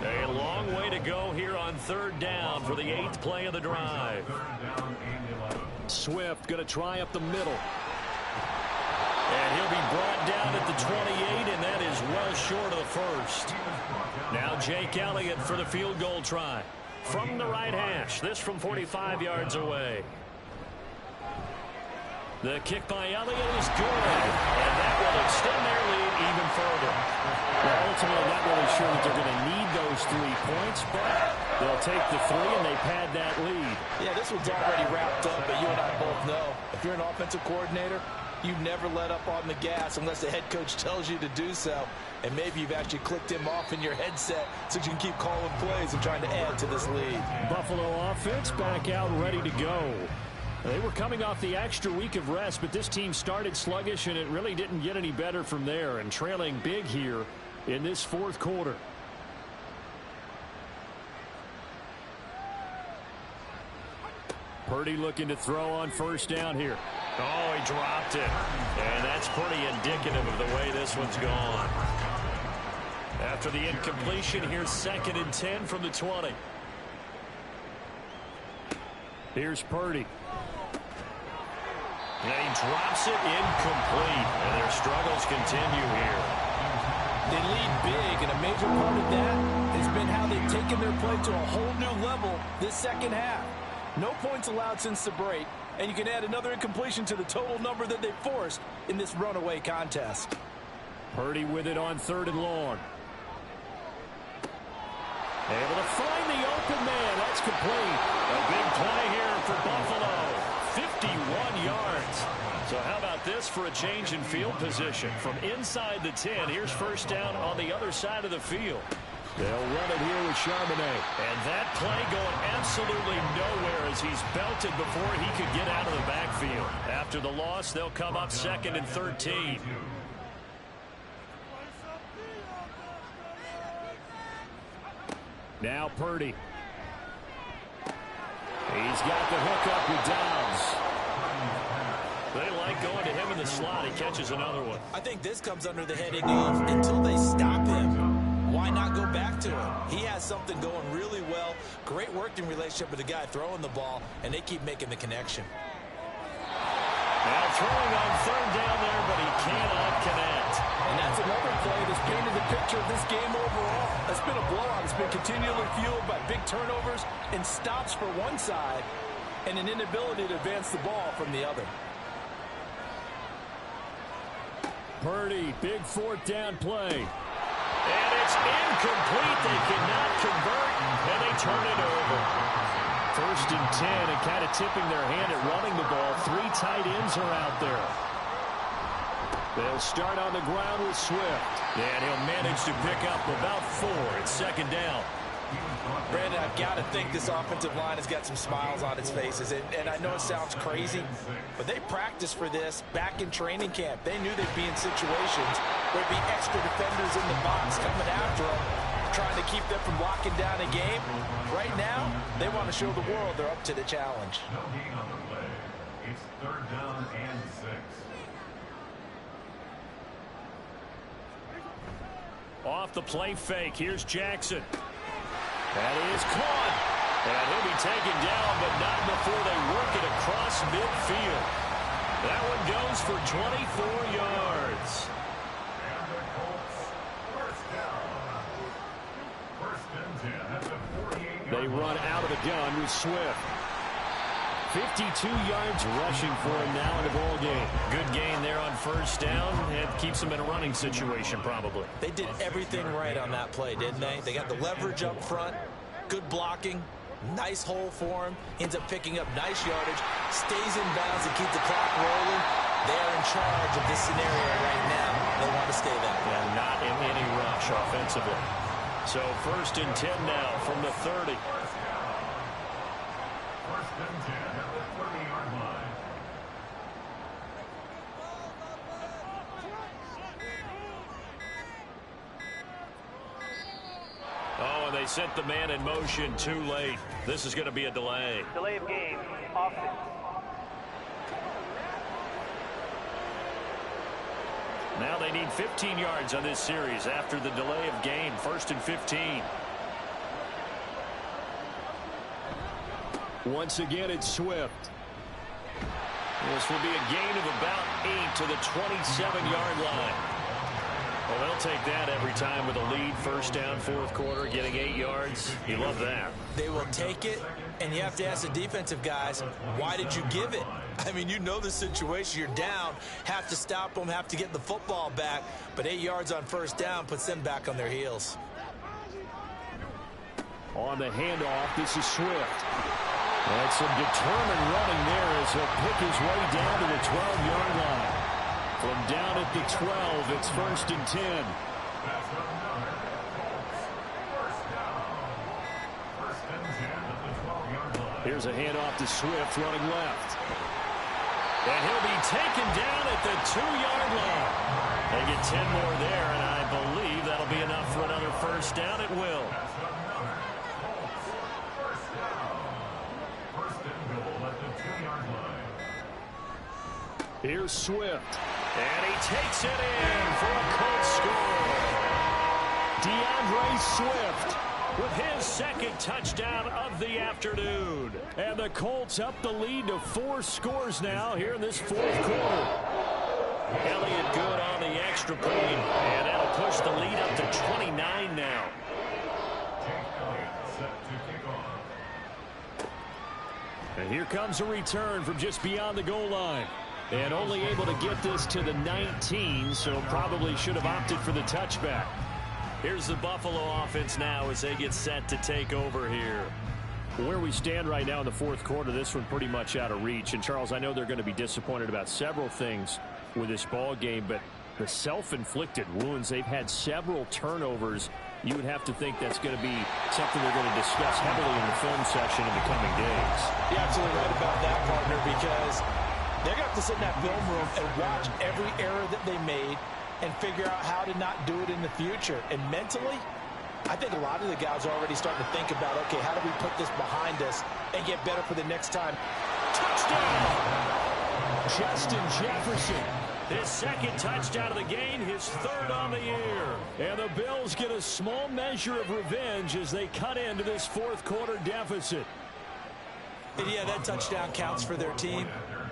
Speaker 2: A long way to go here on 3rd down for the 8th play of the drive. Swift going to try up the middle. And he'll be brought down at the 28, and that is well short of the first. Now Jake Elliott for the field goal try. From the right hash, this from 45 yards away. The kick by Elliott is good, and that will extend their lead even further. Well, ultimately, not really sure that they're going to need those 3 points, but they'll take the 3 and they pad that lead.
Speaker 1: Yeah, this one's already wrapped up, but you and I both know if you're an offensive coordinator, you never let up on the gas unless the head coach tells you to do so. And maybe you've actually clicked him off in your headset so you can keep calling plays and trying to add to this lead.
Speaker 2: Buffalo offense back out ready to go. They were coming off the extra week of rest, but this team started sluggish, and it really didn't get any better from there, and trailing big here in this 4th quarter. Purdy looking to throw on 1st down here. Oh, he dropped it. And that's pretty indicative of the way this one's gone. After the incompletion, here's 2nd and 10 from the 20. Here's Purdy. And he drops it incomplete. And their struggles continue here.
Speaker 1: They lead big, and a major part of that has been how they've taken their play to a whole new level this 2nd half. No points allowed since the break, and you can add another incompletion to the total number that they forced in this runaway contest.
Speaker 2: Purdy with it on 3rd and long. Able to find the open man. That's complete. A big play here for Buffalo. 51 yards. So how about this for a change in field position? From inside the 10, here's 1st down on the other side of the field. They'll run it here with Charbonnet. And that play going absolutely nowhere as he's belted before he could get out of the backfield. After the loss, they'll come up 2nd and 13. Now Purdy. He's got the hook up with Dobbs. They like going to him in the slot. He catches another one.
Speaker 1: I think this comes under the heading of until they stop him, why not go back to him? He has something going really well. Great working relationship with the guy throwing the ball, and they keep making the connection.
Speaker 2: Now throwing on 3rd down there, but he cannot connect.
Speaker 1: And that's another play that's painted the picture of this game overall. It's been a blowout. It's been continually fueled by big turnovers and stops for one side and an inability to advance the ball from the other.
Speaker 2: Purdy, big 4th down play. And it's incomplete. They cannot convert, and they turn it over. 1st and 10, and kind of tipping their hand at running the ball. 3 tight ends are out there. They'll start on the ground with Swift. And he'll manage to pick up about 4. It's 2nd down.
Speaker 1: Brandon, I've got to think this offensive line has got some smiles on its faces. And I know it sounds crazy, but they practiced for this back in training camp. They knew they'd be in situations where there'd be extra defenders in the box coming after them, trying to keep them from locking down a game. Right now, they want to show the world they're up to the challenge.
Speaker 3: No gain on the play. It's 3rd down and 6.
Speaker 2: Off the play fake, here's Jackson. That is caught. And he'll be taken down, but not before they work it across midfield. That one goes for 24 yards.
Speaker 3: And the Colts, first down. First and 10 at the 48-yard
Speaker 2: They run out of the gun with Swift. 52 yards rushing for him now in the ball game. Good gain there on first down, and keeps him in a running situation probably.
Speaker 1: They did everything right on that play, didn't they? They got the leverage up front, good blocking, nice hole for him, ends up picking up nice yardage, stays in bounds and keep the clock rolling. They're in charge of this scenario right now. They want to stay that way.
Speaker 2: And not in any rush offensively. So first and 10 now from the 30.
Speaker 3: First and 10 at the 30-yard line.
Speaker 2: Oh, and they sent the man in motion too late. This is going to be a delay.
Speaker 4: Delay of game, offense.
Speaker 2: Now they need 15 yards on this series after the delay of game. First and 15. Once again, it's Swift. This will be a gain of about 8 to the 27-yard line. Well, they'll take that every time with a lead. First down, fourth quarter, getting 8 yards. You love that.
Speaker 1: They will take it, and you have to ask the defensive guys, why did you give it? I mean, you know the situation. You're down, have to stop them, have to get the football back, but 8 yards on first down puts them back on their heels.
Speaker 2: On the handoff, this is Swift. And some determined running there as he'll pick his way down to the 12-yard line. From down at the 12, it's first and 10.
Speaker 3: That's another Colts, first down. First and 10 at the 12-yard line.
Speaker 2: Here's a handoff to Swift running left. And he'll be taken down at the 2-yard line. They get 10 more there, and I believe that'll be enough for another first down. It will.
Speaker 3: That's another Colts, first down. First and goal at the 2-yard line.
Speaker 2: Here's Swift. And he takes it in for a Colts score. DeAndre Swift with his second touchdown of the afternoon. And the Colts up the lead to 4 scores now here in this fourth quarter. Elliott good on the extra point. And that'll push the lead up to 29 now.
Speaker 3: Jake Elliott set to kick off.
Speaker 2: And here comes a return from just beyond the goal line. And only able to get this to the 19, so probably should have opted for the touchback. Here's the Buffalo offense now as they get set to take over here. Where we stand right now in the fourth quarter, this one pretty much out of reach. And, Charles, I know they're going to be disappointed about several things with this ball game, but the self-inflicted wounds, they've had several turnovers. You would have to think that's going to be something they're going to discuss heavily in the film section in the coming days.
Speaker 1: You're absolutely right about that, partner, because they're going to have to sit in that film room and watch every error that they made and figure out how to not do it in the future. And mentally, I think a lot of the guys are already starting to think about, okay, how do we put this behind us and get better for the next time?
Speaker 2: Touchdown! Justin Jefferson. His second touchdown of the game, his third on the year. And the Bills get a small measure of revenge as they cut into this fourth quarter deficit.
Speaker 1: And yeah, that touchdown counts for their team,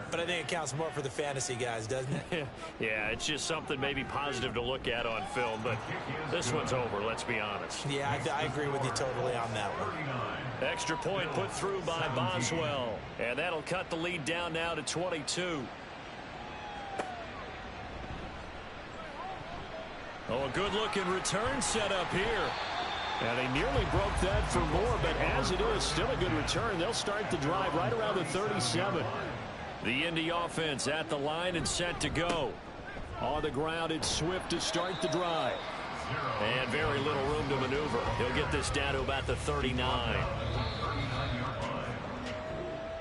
Speaker 1: but I think it counts more for the fantasy guys, doesn't it?
Speaker 2: Yeah, it's just something maybe positive to look at on film, but this one's over, let's be honest.
Speaker 1: Yeah, I agree with you totally on that one.
Speaker 2: Extra point put through by Boswell, and that'll cut the lead down now to 22. Oh, a good-looking return set up here. And they nearly broke that for more, but as it is, still a good return. They'll start the drive right around the 37. The Indy offense at the line and set to go. On the ground, it's Swift to start the drive. And very little room to maneuver. He'll get this down to about the 39.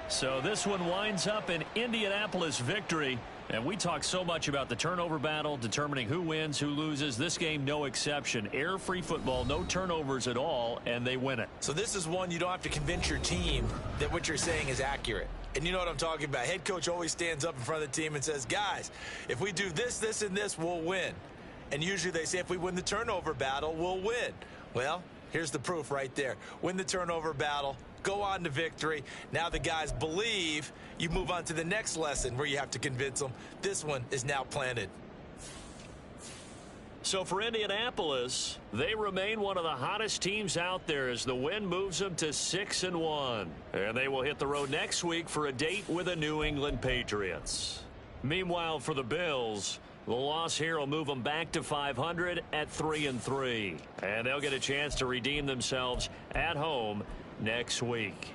Speaker 2: So this one winds up an Indianapolis victory. And we talk so much about the turnover battle, determining who wins, who loses. This game, no exception. Error-free football, no turnovers at all, and they win it.
Speaker 1: So this is one you don't have to convince your team that what you're saying is accurate. And you know what I'm talking about. Head coach always stands up in front of the team and says, guys, if we do this, this, and this, we'll win. And usually they say if we win the turnover battle, we'll win. Well, here's the proof right there. Win the turnover battle, go on to victory. Now the guys believe. You move on to the next lesson where you have to convince them. This one is now planted.
Speaker 2: So for Indianapolis, they remain one of the hottest teams out there as the win moves them to 6-1. And they will hit the road next week for a date with the New England Patriots. Meanwhile, for the Bills, the loss here will move them back to 500 at 3-3. And they'll get a chance to redeem themselves at home next week.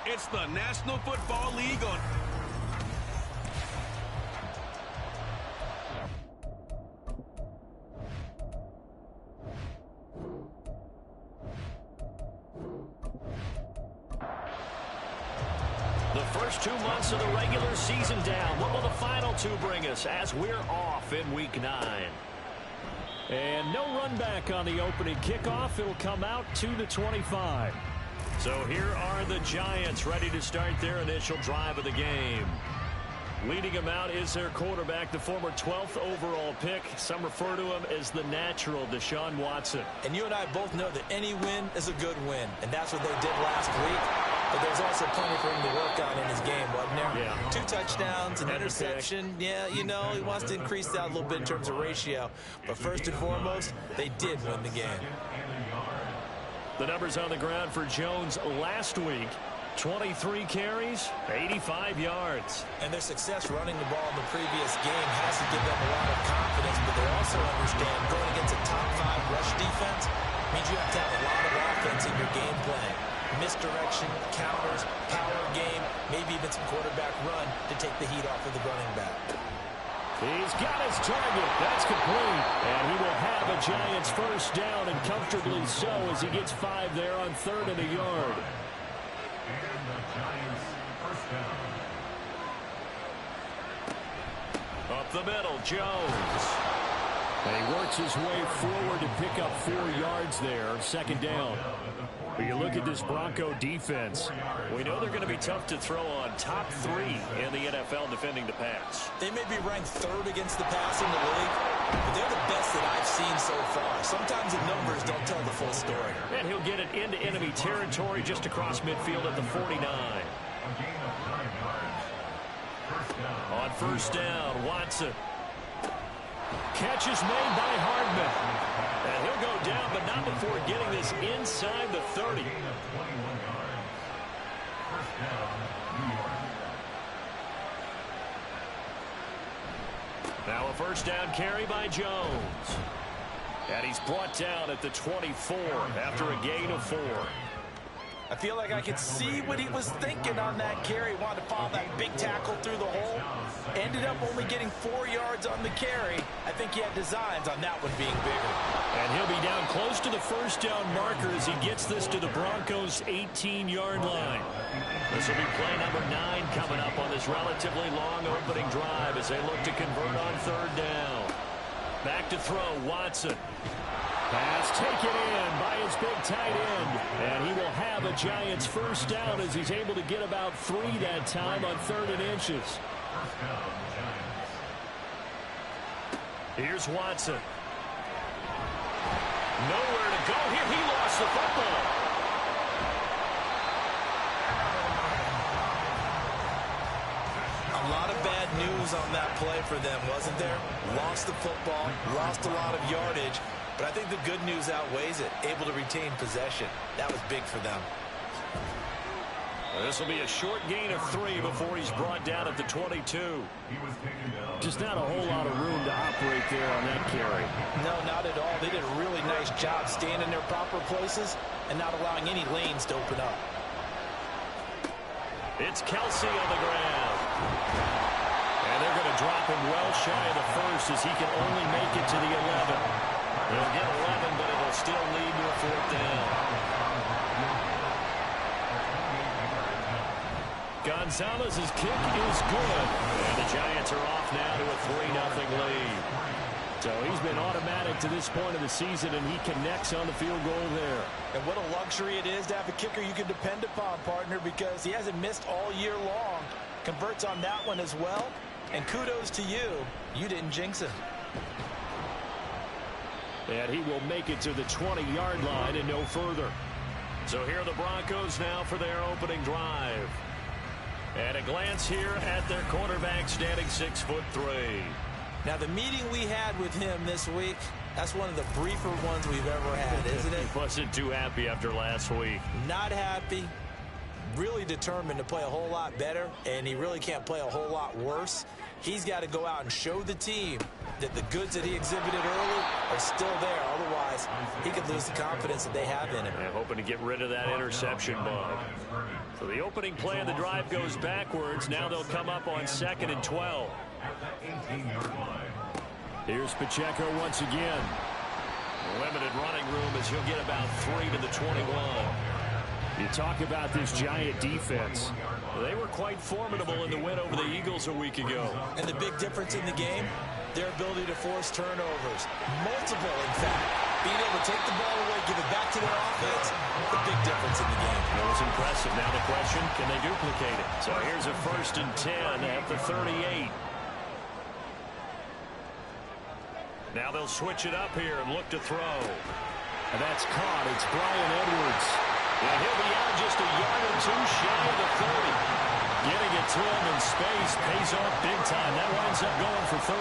Speaker 4: It's the National Football League on.
Speaker 2: The first 2 months of the regular season down. What will the final two bring us as we're off in Week 9?
Speaker 5: And no run back on the opening kickoff. It'll come out to the 25.
Speaker 2: So here are the Giants ready to start their initial drive of the game. Leading them out is their quarterback, the former 12th overall pick. Some refer to him as the natural Deshaun Watson.
Speaker 1: And you and I both know that any win is a good win, and that's what they did last week. But there's also plenty for him to work on in his game, wasn't there?
Speaker 2: Yeah.
Speaker 1: 2 touchdowns, an interception. Yeah, you know, he wants to increase that a little bit in terms of ratio. But first and foremost, they did win the game.
Speaker 2: The numbers on the ground for Jones last week. 23 carries, 85 yards.
Speaker 1: And their success running the ball in the previous game has to give them a lot of confidence, but they also understand going against a top 5 rush defense means you have to have a lot of offense in your game plan. Misdirection, counters, power game, maybe even some quarterback run to take the heat off of the running back.
Speaker 5: He's got his target. That's complete. And he will have a Giants first down, and comfortably so, as he gets 5 there on 3rd and a yard.
Speaker 3: And the Giants first down.
Speaker 2: Up the middle, Jones.
Speaker 5: And he works his way forward to pick up 4 yards there, 2nd down.
Speaker 2: But you look at this Bronco defense. We know they're going to be tough to throw on. Top 3 in the NFL defending the pass.
Speaker 1: They may be ranked 3rd against the pass in the league, but they're the best that I've seen so far. Sometimes the numbers don't tell the full story.
Speaker 2: And he'll get it into enemy territory just across midfield at the 49. On first down, Watson.
Speaker 5: Catch is made by Hardman.
Speaker 2: And he'll go down, but not before getting this inside the 30. Now a first down carry by Jones. And he's brought down at the 24 after a gain of 4.
Speaker 1: I feel like I could see what he was thinking on that carry. He wanted to follow that big tackle through the hole. Ended up only getting 4 yards on the carry. I think he had designs on that one being bigger.
Speaker 5: And he'll be down close to the first down marker as he gets this to the Broncos' 18-yard line.
Speaker 2: This will be play number 9 coming up on this relatively long opening drive as they look to convert on third down. Back to throw, Watson.
Speaker 5: Pass taken in by his big tight end. And he will have a Giants first down as he's able to get about 3 that time on 3rd and inches.
Speaker 2: Here's Watson. Nowhere to go here. He lost the football.
Speaker 1: A lot of bad news on that play for them, wasn't there? Lost the football, lost a lot of yardage, but I think the good news outweighs it. Able to retain possession. That was big for them.
Speaker 2: This will be a short gain of 3 before he's brought down at the 22.
Speaker 5: Just not a whole lot of room to operate there on that carry.
Speaker 1: No, not at all. They did a really nice job staying in their proper places and not allowing any lanes to open up.
Speaker 2: It's Kelsey on the ground. And they're going to drop him well shy of the first as he can only make it to the 11. He'll get 11, but it'll still lead to a 4th down.
Speaker 5: Gonzalez's kick is good.
Speaker 2: And the Giants are off now to a 3-0 lead.
Speaker 5: So he's been automatic to this point of the season, and he connects on the field goal there.
Speaker 1: And what a luxury it is to have a kicker you can depend upon, partner, because he hasn't missed all year long. Converts on that one as well. And kudos to you. You didn't jinx him.
Speaker 5: And he will make it to the 20-yard line and no further.
Speaker 2: So here are the Broncos now for their opening drive. And a glance here at their quarterback standing 6'3".
Speaker 1: Now, the meeting we had with him this week, that's one of the briefer ones we've ever had, isn't it?
Speaker 2: He wasn't too happy after last week.
Speaker 1: Not happy. Really determined to play a whole lot better, and he really can't play a whole lot worse. He's got to go out and show the team that the goods that he exhibited early are still there. Otherwise, he could lose the confidence that they have in him.
Speaker 2: And hoping to get rid of that interception bug. So the opening play of the drive goes backwards. Now they'll come up on 2nd and 12.
Speaker 5: Here's Pacheco once again.
Speaker 2: Limited running room as he'll get about 3 to the 21.
Speaker 5: You talk about this Giant defense.
Speaker 2: They were quite formidable in the win over the Eagles a week ago.
Speaker 1: And the big difference in the game, their ability to force turnovers. Multiple, in fact. Being able to take the ball away, give it back to their offense, the big difference in the game.
Speaker 2: It was impressive. Now the question, can they duplicate it? So here's a 1st and 10 at the 38. Now they'll switch it up here and look to throw.
Speaker 5: And that's caught. It's Bryan Edwards.
Speaker 2: And he'll be out just a yard or 2 shy of the 30. Getting it to him in space pays off big time. That winds up going for 31.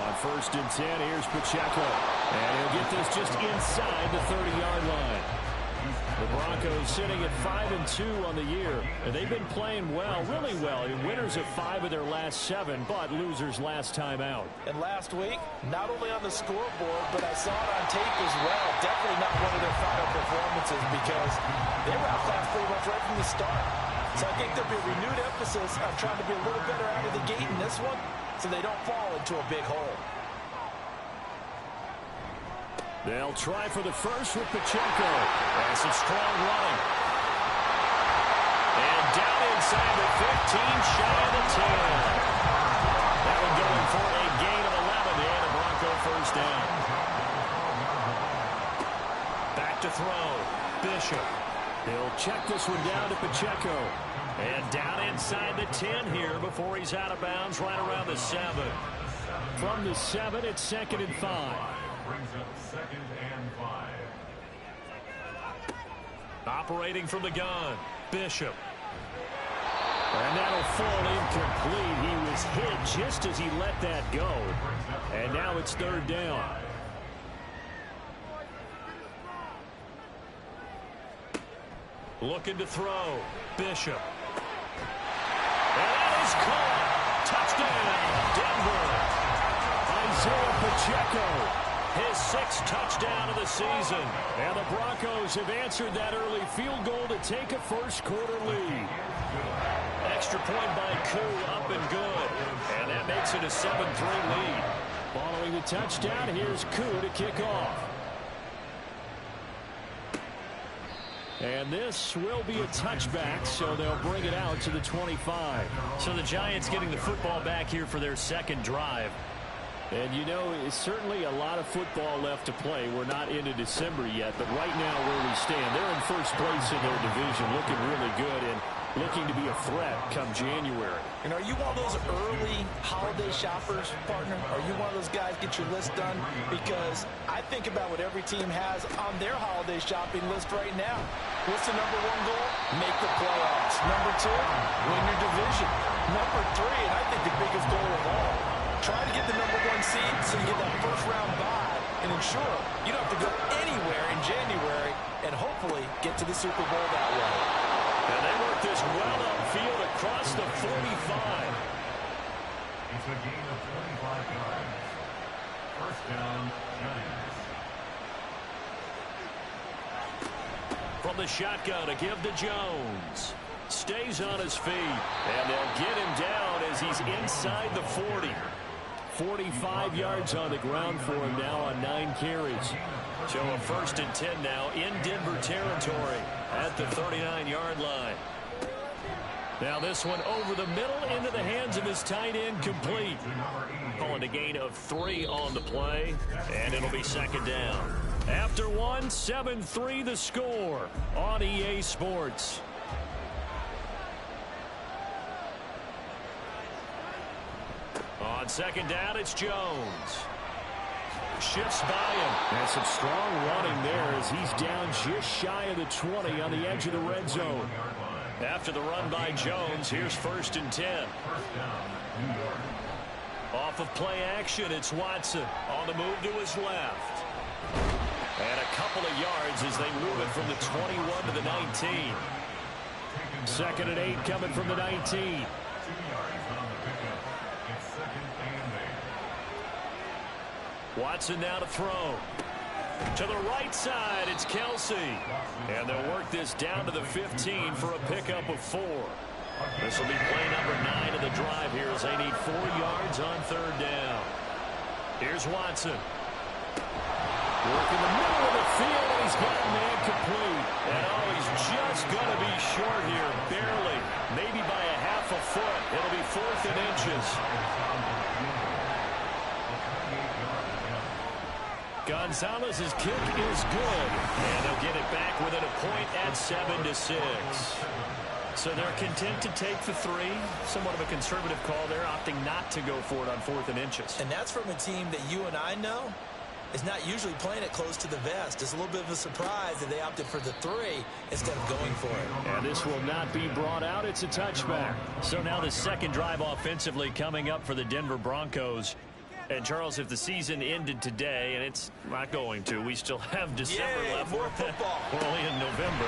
Speaker 5: On 1st and 10, here's Pacheco. And he'll get this just inside the 30-yard line. The Broncos sitting at 5-2 on the year. And they've been playing well, really well. Winners of 5 of their last 7, but losers last time out.
Speaker 1: And last week, not only on the scoreboard, but I saw it on tape as well. Definitely not one of their final performances because they were outclassed pretty much right from the start. So I think there'll be a renewed emphasis on trying to be a little better out of the gate in this one so they don't fall into a big hole.
Speaker 5: They'll try for the first with Pacheco.
Speaker 2: That's some strong running. And down inside the 15, shy of the 10. That one going for a gain of 11 and a Bronco first down. Back to throw. Bishop.
Speaker 5: He'll check this one down to Pacheco.
Speaker 2: And down inside the 10 here before he's out of bounds right around the 7.
Speaker 5: From the 7, it's 2nd and 5.
Speaker 3: Brings up 2nd and 5.
Speaker 2: Operating from the gun. Bishop.
Speaker 5: And that'll fall incomplete. He was hit just as he let that go. And now it's 3rd down.
Speaker 2: Looking to throw. Bishop. And that is caught. Touchdown, Denver.
Speaker 5: Isaiah Pacheco
Speaker 2: His 6th touchdown of the season.
Speaker 5: And the Broncos have answered that early field goal to take a first-quarter lead.
Speaker 2: Extra point by Koo, up and good. And that makes it a 7-3 lead.
Speaker 5: Following the touchdown, here's Koo to kick off. And this will be a touchback, so they'll bring it out to the 25.
Speaker 2: So the Giants getting the football back here for their second drive.
Speaker 5: And you know, it's certainly a lot of football left to play. We're not into December yet, but right now where we stand, they're in first place in their division, looking really good and looking to be a threat come January.
Speaker 1: And are you one of those early holiday shoppers, partner? Are you one of those guys get your list done? Because I think about what every team has on their holiday shopping list right now. What's the number one goal? Make the playoffs. Number 2, win your division. Number 3, and I think the biggest goal of all, try to get the number 1 seed so you get that first round bye and ensure you don't have to go anywhere in January and hopefully get to the Super Bowl that way.
Speaker 2: And they work this well upfield across the 45.
Speaker 3: It's a gain of 25 yards. First down, Giants.
Speaker 2: From the shotgun to give to Jones. Stays on his feet. And they'll get him down as he's inside the 40.
Speaker 5: 45 yards on the ground for him now on 9 carries.
Speaker 2: So a 1st and 10 now in Denver territory at the 39-yard line. Now this one over the middle into the hands of his tight end, complete. Calling a gain of 3 on the play, and it'll be 2nd down. After 1, 7-3 the score on EA Sports. On 2nd down, it's Jones. Shifts by him.
Speaker 5: And some strong running there as he's down just shy of the 20 on the edge of the red zone.
Speaker 2: After the run by Jones, here's 1st and 10. Off of play action, it's Watson on the move to his left. And a couple of yards as they move it from the 21 to the 19.
Speaker 5: 2nd and 8 coming from the 19.
Speaker 2: Watson now to throw. To the right side, it's Kelsey. And they'll work this down to the 15 for a pickup of 4. This will be play number 9 of the drive here as they need 4 yards on 3rd down. Here's Watson.
Speaker 5: Work in the middle of the field, and he's got a man complete.
Speaker 2: And he's just going to be short here, barely. Maybe by a half a foot. It'll be 4th and inches. Gonzalez's kick is good. And they'll get it back within a point at 7-6. So they're content to take the 3. Somewhat of a conservative call there, opting not to go for it on 4th and inches.
Speaker 1: And that's from a team that you and I know is not usually playing it close to the vest. It's a little bit of a surprise that they opted for the 3 instead of going for it.
Speaker 5: And this will not be brought out. It's a touchback.
Speaker 2: So now the second drive offensively coming up for the Denver Broncos. And, Charles, if the season ended today, and it's not going to, we still have December left.
Speaker 1: More football.
Speaker 2: We're only in November.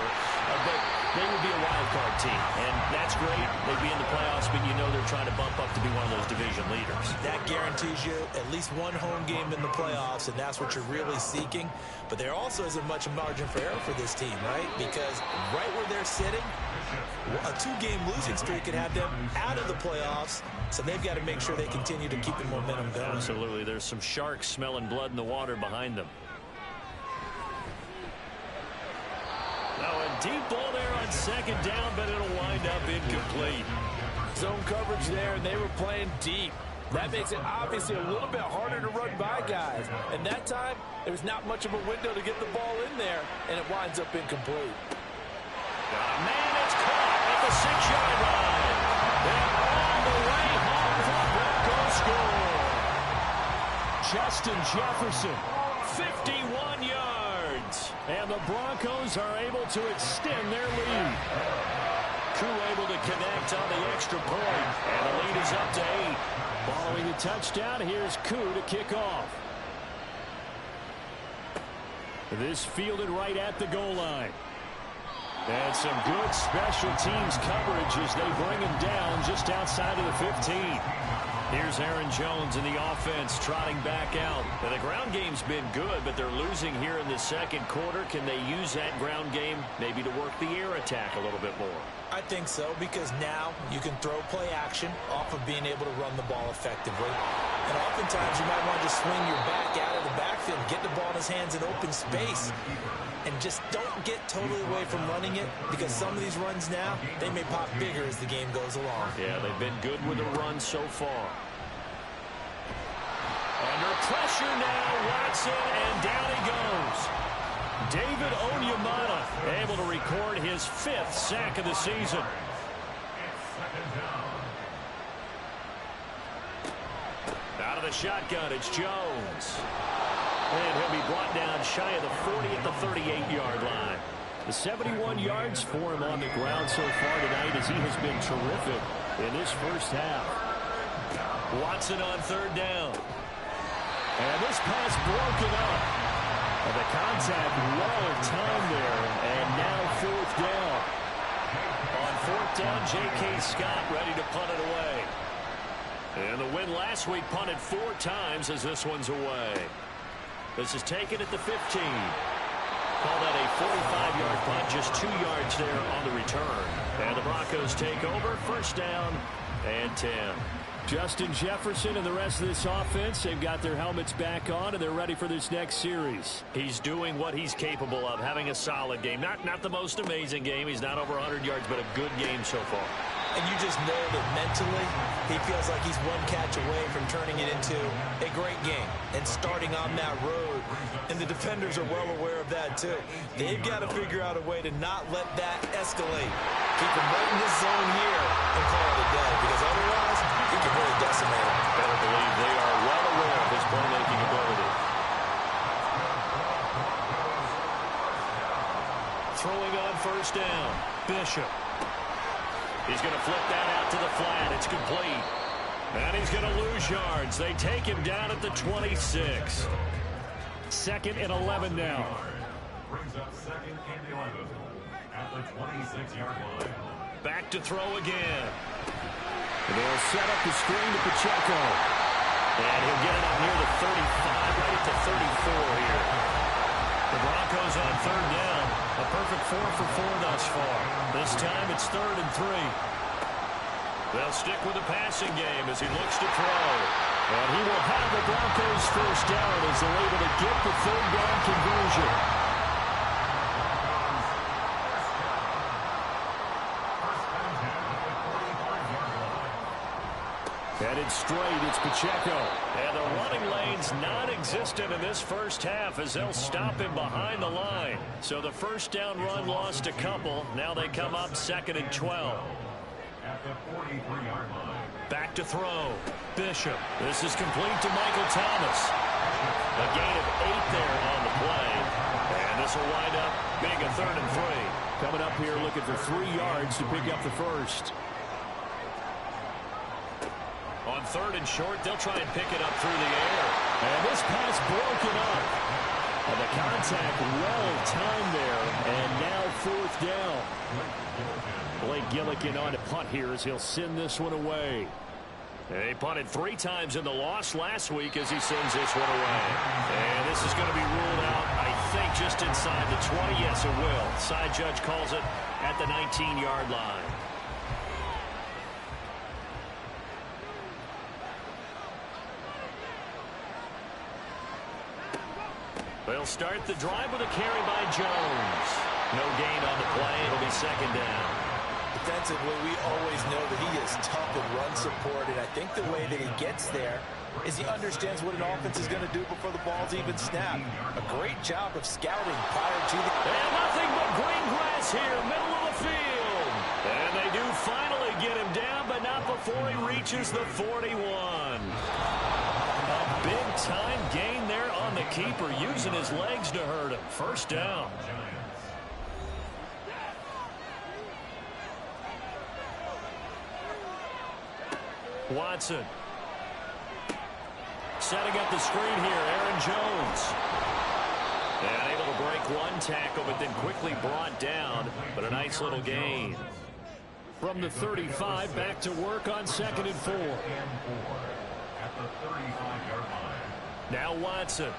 Speaker 2: But they would be a wild card team. And that's great. They'd be in the playoffs, but you know they're trying to bump up to be one of those division leaders.
Speaker 1: That guarantees you at least one home game in the playoffs, and that's what you're really seeking. But there also isn't much margin for error for this team, right? Because right where they're sitting, a 2-game losing streak could have them out of the playoffs. So they've got to make sure they continue to keep the momentum going.
Speaker 2: Absolutely. There's some sharks smelling blood in the water behind them. Now a deep ball there on 2nd down, but it'll wind up incomplete.
Speaker 6: Zone coverage there, and they were playing deep. That makes it obviously a little bit harder to run by guys. And that time, there's not much of a window to get the ball in there, and it winds up incomplete.
Speaker 2: Man, it's caught at the 6-yard line. And all the way home for the Broncos score.
Speaker 5: Justin Jefferson,
Speaker 2: 51 yards.
Speaker 5: and the Broncos are able to extend their lead.
Speaker 2: Koo able to connect on the extra point, and the lead is up to 8.
Speaker 5: Following the touchdown, here's Koo to kick off. This fielded right at the goal line. And some good special teams coverage as they bring him down just outside of the 15.
Speaker 2: Here's Aaron Jones in the offense trotting back out. Now, the ground game's been good, but they're losing here in the second quarter. Can they use that ground game maybe to work the air attack a little bit more?
Speaker 1: I think so, because now you can throw play action off of being able to run the ball effectively. And oftentimes you might want to just swing your back out of the backfield, get the ball in his hands in open space, and just don't get totally away from running it, because some of these runs now, they may pop bigger as the game goes along.
Speaker 2: Yeah, they've been good with the run so far. Under pressure now, Watson, and down he goes. David Onyemata able to record his 5th sack of the season. Out of the shotgun, it's Jones. And he'll be brought down shy of the 40 at the 38-yard line. The 71 yards for him on the ground so far tonight, as he has been terrific in this first half. Watson on 3rd down. And this pass broken up. And the contact well timed there. And now 4th down. On 4th down, J.K. Scott ready to punt it away. And the win last week punted 4 times as this one's away. This is taken at the 15. Call that a 45-yard punt, just 2 yards there on the return. And the Broncos take over, 1st down and 10.
Speaker 5: Justin Jefferson and the rest of this offense, they've got their helmets back on, and they're ready for this next series.
Speaker 2: He's doing what he's capable of, having a solid game. Not the most amazing game. He's not over 100 yards, but a good game so far.
Speaker 1: And you just know that mentally, he feels like he's one catch away from turning it into a great game and starting on that road. And the defenders are well aware of that, too. They've got to figure out a way to not let that escalate. Keep him right in his zone here and call it a day, because otherwise, he can really decimate him.
Speaker 2: Better believe they are well aware of his playmaking ability. Throwing on 1st down, Bishop. He's going to flip that out to the flat. It's complete. And he's going to lose yards. They take him down at the 26. 2nd and 11 now.
Speaker 3: Brings up 2nd and 11 at the 26-yard line.
Speaker 2: Back to throw again.
Speaker 5: And they'll set up the screen to Pacheco.
Speaker 2: And he'll get it up near the 35, right at the 34 here. The Broncos on 3rd down. A perfect 4 for 4 thus far. This time it's 3rd and 3. They'll stick with the passing game as he looks to throw.
Speaker 5: And he will have the Broncos 1st down as they're able to get the 3rd down conversion. Headed straight, it's Pacheco.
Speaker 2: And the running lane's non-existent in this first half as they'll stop him behind the line. So the 1st down run lost a couple. Now they come up 2nd and 12.
Speaker 3: At the 43-yard line.
Speaker 2: Back to throw. Bishop. This is complete to Michael Thomas. A gain of 8 there on the play. And this will wind up being a 3rd and 3.
Speaker 5: Coming up here looking for 3 yards to pick up the 1st.
Speaker 2: On 3rd and short, they'll try and pick it up through the air.
Speaker 5: And this pass broken up. And the contact well timed there. And now 4th down. Blake Gillikin on to punt here as he'll send this one away.
Speaker 2: They punted 3 times in the loss last week as he sends this one away. And this is going to be ruled out, I think, just inside the 20. Yes, it will. Side judge calls it at the 19-yard line. They'll start the drive with a carry by Jones. No gain on the play. It'll be 2nd down.
Speaker 1: Defensively, we always know that he is tough in run support, and I think the way that he gets there is he understands what an offense is going to do before the ball's even snapped. A great job of scouting prior to the...
Speaker 2: And nothing but green grass here, middle of the field. And they do finally get him down, but not before he reaches the 41. A big-time gain there on the keeper, using his legs to hurt him. 1st down. Watson. Setting up the screen here, Aaron Jones. And able to break 1 tackle, but then quickly brought down. But a nice little gain.
Speaker 5: From the 35, back to work on 2nd and 4.
Speaker 3: the 35-yard line.
Speaker 2: Now Watson.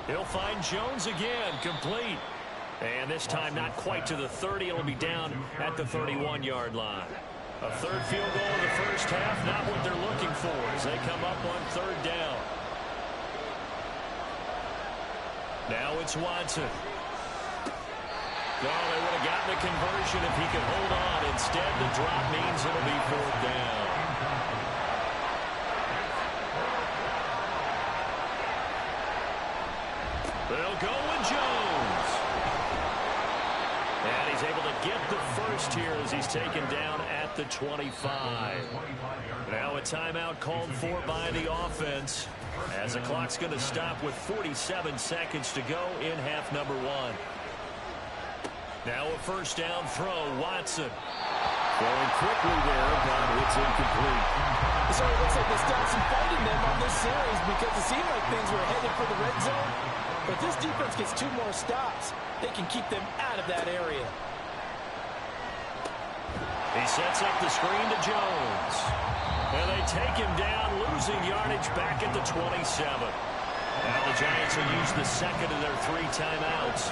Speaker 2: He'll find Jones again, complete. And this time not quite to the 30. It'll be down at the 31-yard line. A third field goal in the first half, not what they're looking for as they come up on third down. Now it's Watson. Oh, they would have gotten the conversion if he could hold on. Instead, the drop means it'll be fourth down. They'll go with Jones. And he's able to get the first here as he's taken down at the 25. Now a timeout called for by the offense as the clock's going to stop with 47 seconds to go in half number one. Now a first down throw, Watson.
Speaker 5: Going quickly there, but it's incomplete.
Speaker 6: So it looks like they started some fighting them on this series because it seemed like things were headed for the red zone. But this defense gets 2 more stops. They can keep them out of that area.
Speaker 2: He sets up the screen to Jones. And they take him down, losing yardage back at the 27. Now the Giants will use the second of their 3 timeouts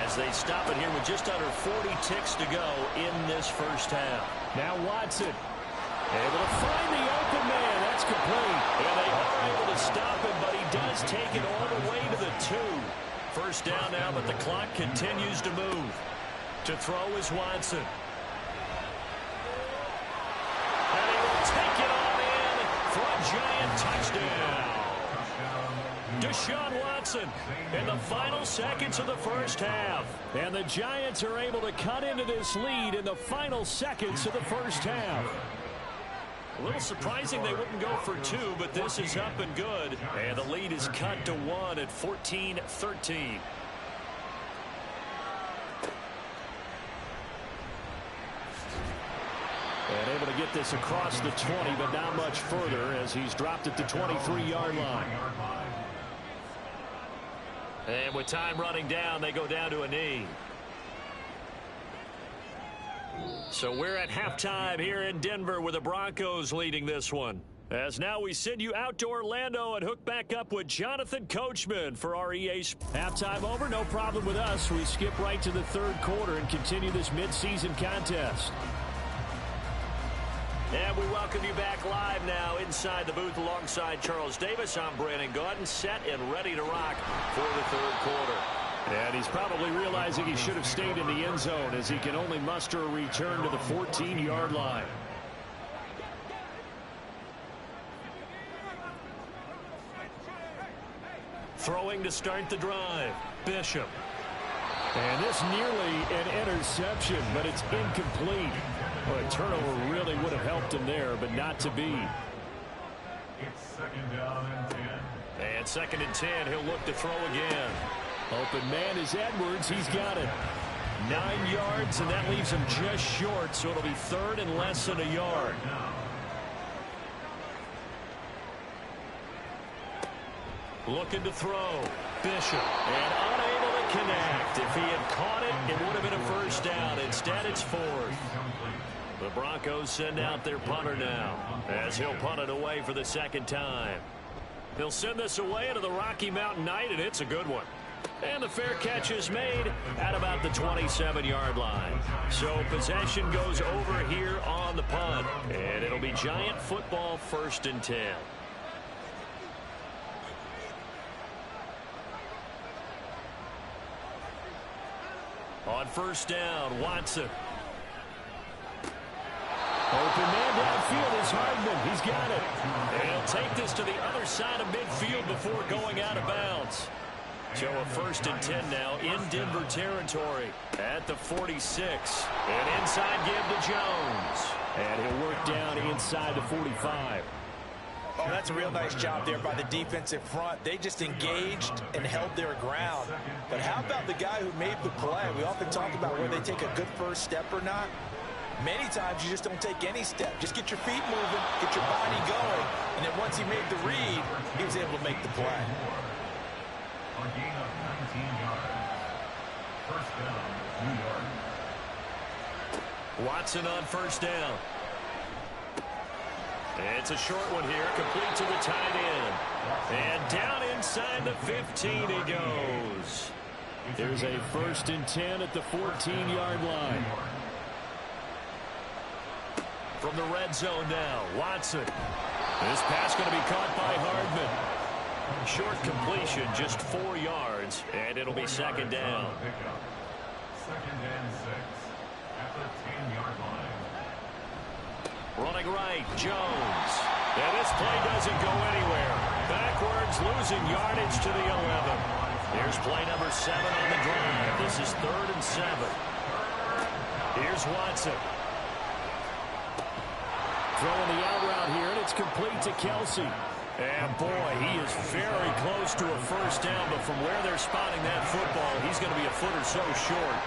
Speaker 2: as they stop it here with just under 40 ticks to go in this first half.
Speaker 5: Now Watson able to find the open man. That's complete.
Speaker 2: And they are able to stop him, but he does take it all the way to the 2. First down now, but the clock continues to move. To throw is Watson. And he will take it on in for a Giant touchdown. Deshaun Watson in the final seconds of the first half.
Speaker 5: And the Giants are able to cut into this lead in the final seconds of the first half.
Speaker 2: A little surprising they wouldn't go for 2, but this is up and good. And the lead is cut to 1 at 14-13.
Speaker 5: And able to get this across the 20, but not much further as he's dropped at the 23-yard line.
Speaker 2: And with time running down, they go down to a knee. So we're at halftime here in Denver with the Broncos leading this one. As now we send you out to Orlando and hook back up with Jonathan Coachman for our EA.
Speaker 5: Halftime over, no problem with us. We skip right to the third quarter and continue this midseason contest.
Speaker 2: And we welcome you back live now inside the booth alongside Charles Davis. I'm Brandon Gaudin, set and ready to rock for the third quarter.
Speaker 5: And he's probably realizing he should have stayed in the end zone as he can only muster a return to the 14-yard line.
Speaker 2: Throwing to start the drive, Bishop.
Speaker 5: And this nearly an interception, but it's incomplete. Well, a turnover really would have helped him there, but not to be.
Speaker 3: It's second down and 10.
Speaker 2: And second and 10, he'll look to throw again.
Speaker 5: Open man is Edwards. He's got it.
Speaker 2: 9 yards, and that leaves him just short, so it'll be third and less than a yard. Looking to throw. Bishop. And unable to connect. If he had caught it, it would have been a first down. Instead, it's fourth. The Broncos send out their punter now as he'll punt it away for the second time. He'll send this away into the Rocky Mountain Night, and it's a good one. And the fair catch is made at about the 27-yard line. So possession goes over here on the punt, and it'll be Giant football, first and 10. On first down, Watson.
Speaker 5: Open man downfield is Hardman. He's got it.
Speaker 2: And he'll take this to the other side of midfield before going out of bounds. So a first and 10 now in Denver territory at the 46. And inside give to Jones.
Speaker 5: And he'll work down inside the 45.
Speaker 1: Oh, that's a real nice job there by the defensive front. They just engaged and held their ground. But how about the guy who made the play? We often talk about whether they take a good first step or not. Many times you just don't take any step. Just get your feet moving, get your body going, and then once he made the read, he was able to make the play.
Speaker 3: A gain of 19 yards. First down, New York.
Speaker 2: Watson on first down. It's a short one here, complete to the tight end. And down inside the 15 he goes.
Speaker 5: There's a 1st and 10 at the 14-yard line.
Speaker 2: From the red zone now, Watson. This pass going to be caught by Hardman. Short completion, just 4 yards, and it'll be 2nd down.
Speaker 3: 2nd and 6 at the 10-yard line.
Speaker 2: Running right, Jones. And this play doesn't go anywhere. Backwards, losing yardage to the 11. Here's play number 7 on the drive. This is 3rd and 7. Here's Watson.
Speaker 5: Throwing the out route here, and it's complete to Kelsey.
Speaker 2: And boy, he is very close to a 1st down, but from where they're spotting that football, he's going to be a foot or so short.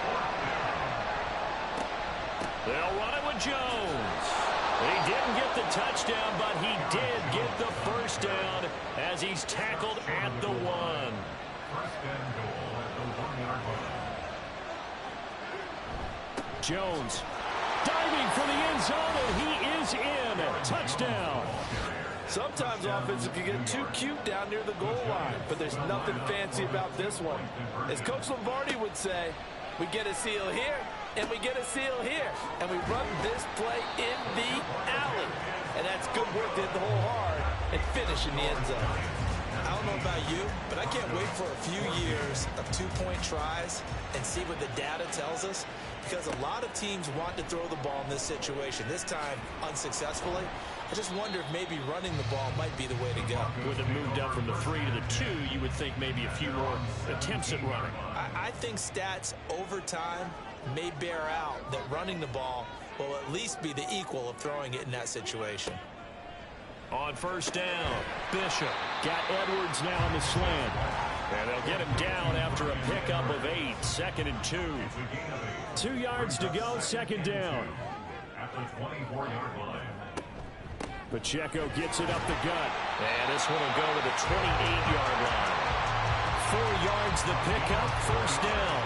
Speaker 2: They'll run it with Jones. He didn't get the touchdown, but he did get the 1st down as he's tackled at the 1.
Speaker 3: 1st and goal at the 1-yard line.
Speaker 5: Jones diving for the end zone, and he is in. Touchdown.
Speaker 6: Sometimes offenses can get too cute down near the goal line, but there's nothing fancy about this one. As Coach Lombardi would say, we get a seal here, and we get a seal here, and we run this play in the alley. And that's good work to hit the hole hard and finish in the end zone.
Speaker 1: I don't know about you, but I can't wait for a few years of 2-point tries and see what the data tells us, because a lot of teams want to throw the ball in this situation, this time unsuccessfully. I just wonder if maybe running the ball might be the way to go.
Speaker 2: With it moved up from the 3 to the 2, you would think maybe a few more attempts at running.
Speaker 1: I think stats over time may bear out that running the ball will at least be the equal of throwing it in that situation.
Speaker 2: On 1st down, Bishop.
Speaker 5: Got Edwards now on the slant.
Speaker 2: And they'll get him down after a pickup of 8, 2nd and 2.
Speaker 5: 2 yards to go, 2nd down.
Speaker 3: At the 24-yard line.
Speaker 5: Pacheco gets it up the gut.
Speaker 2: And this one will go to the 28-yard line. 4 yards the pickup, 1st down.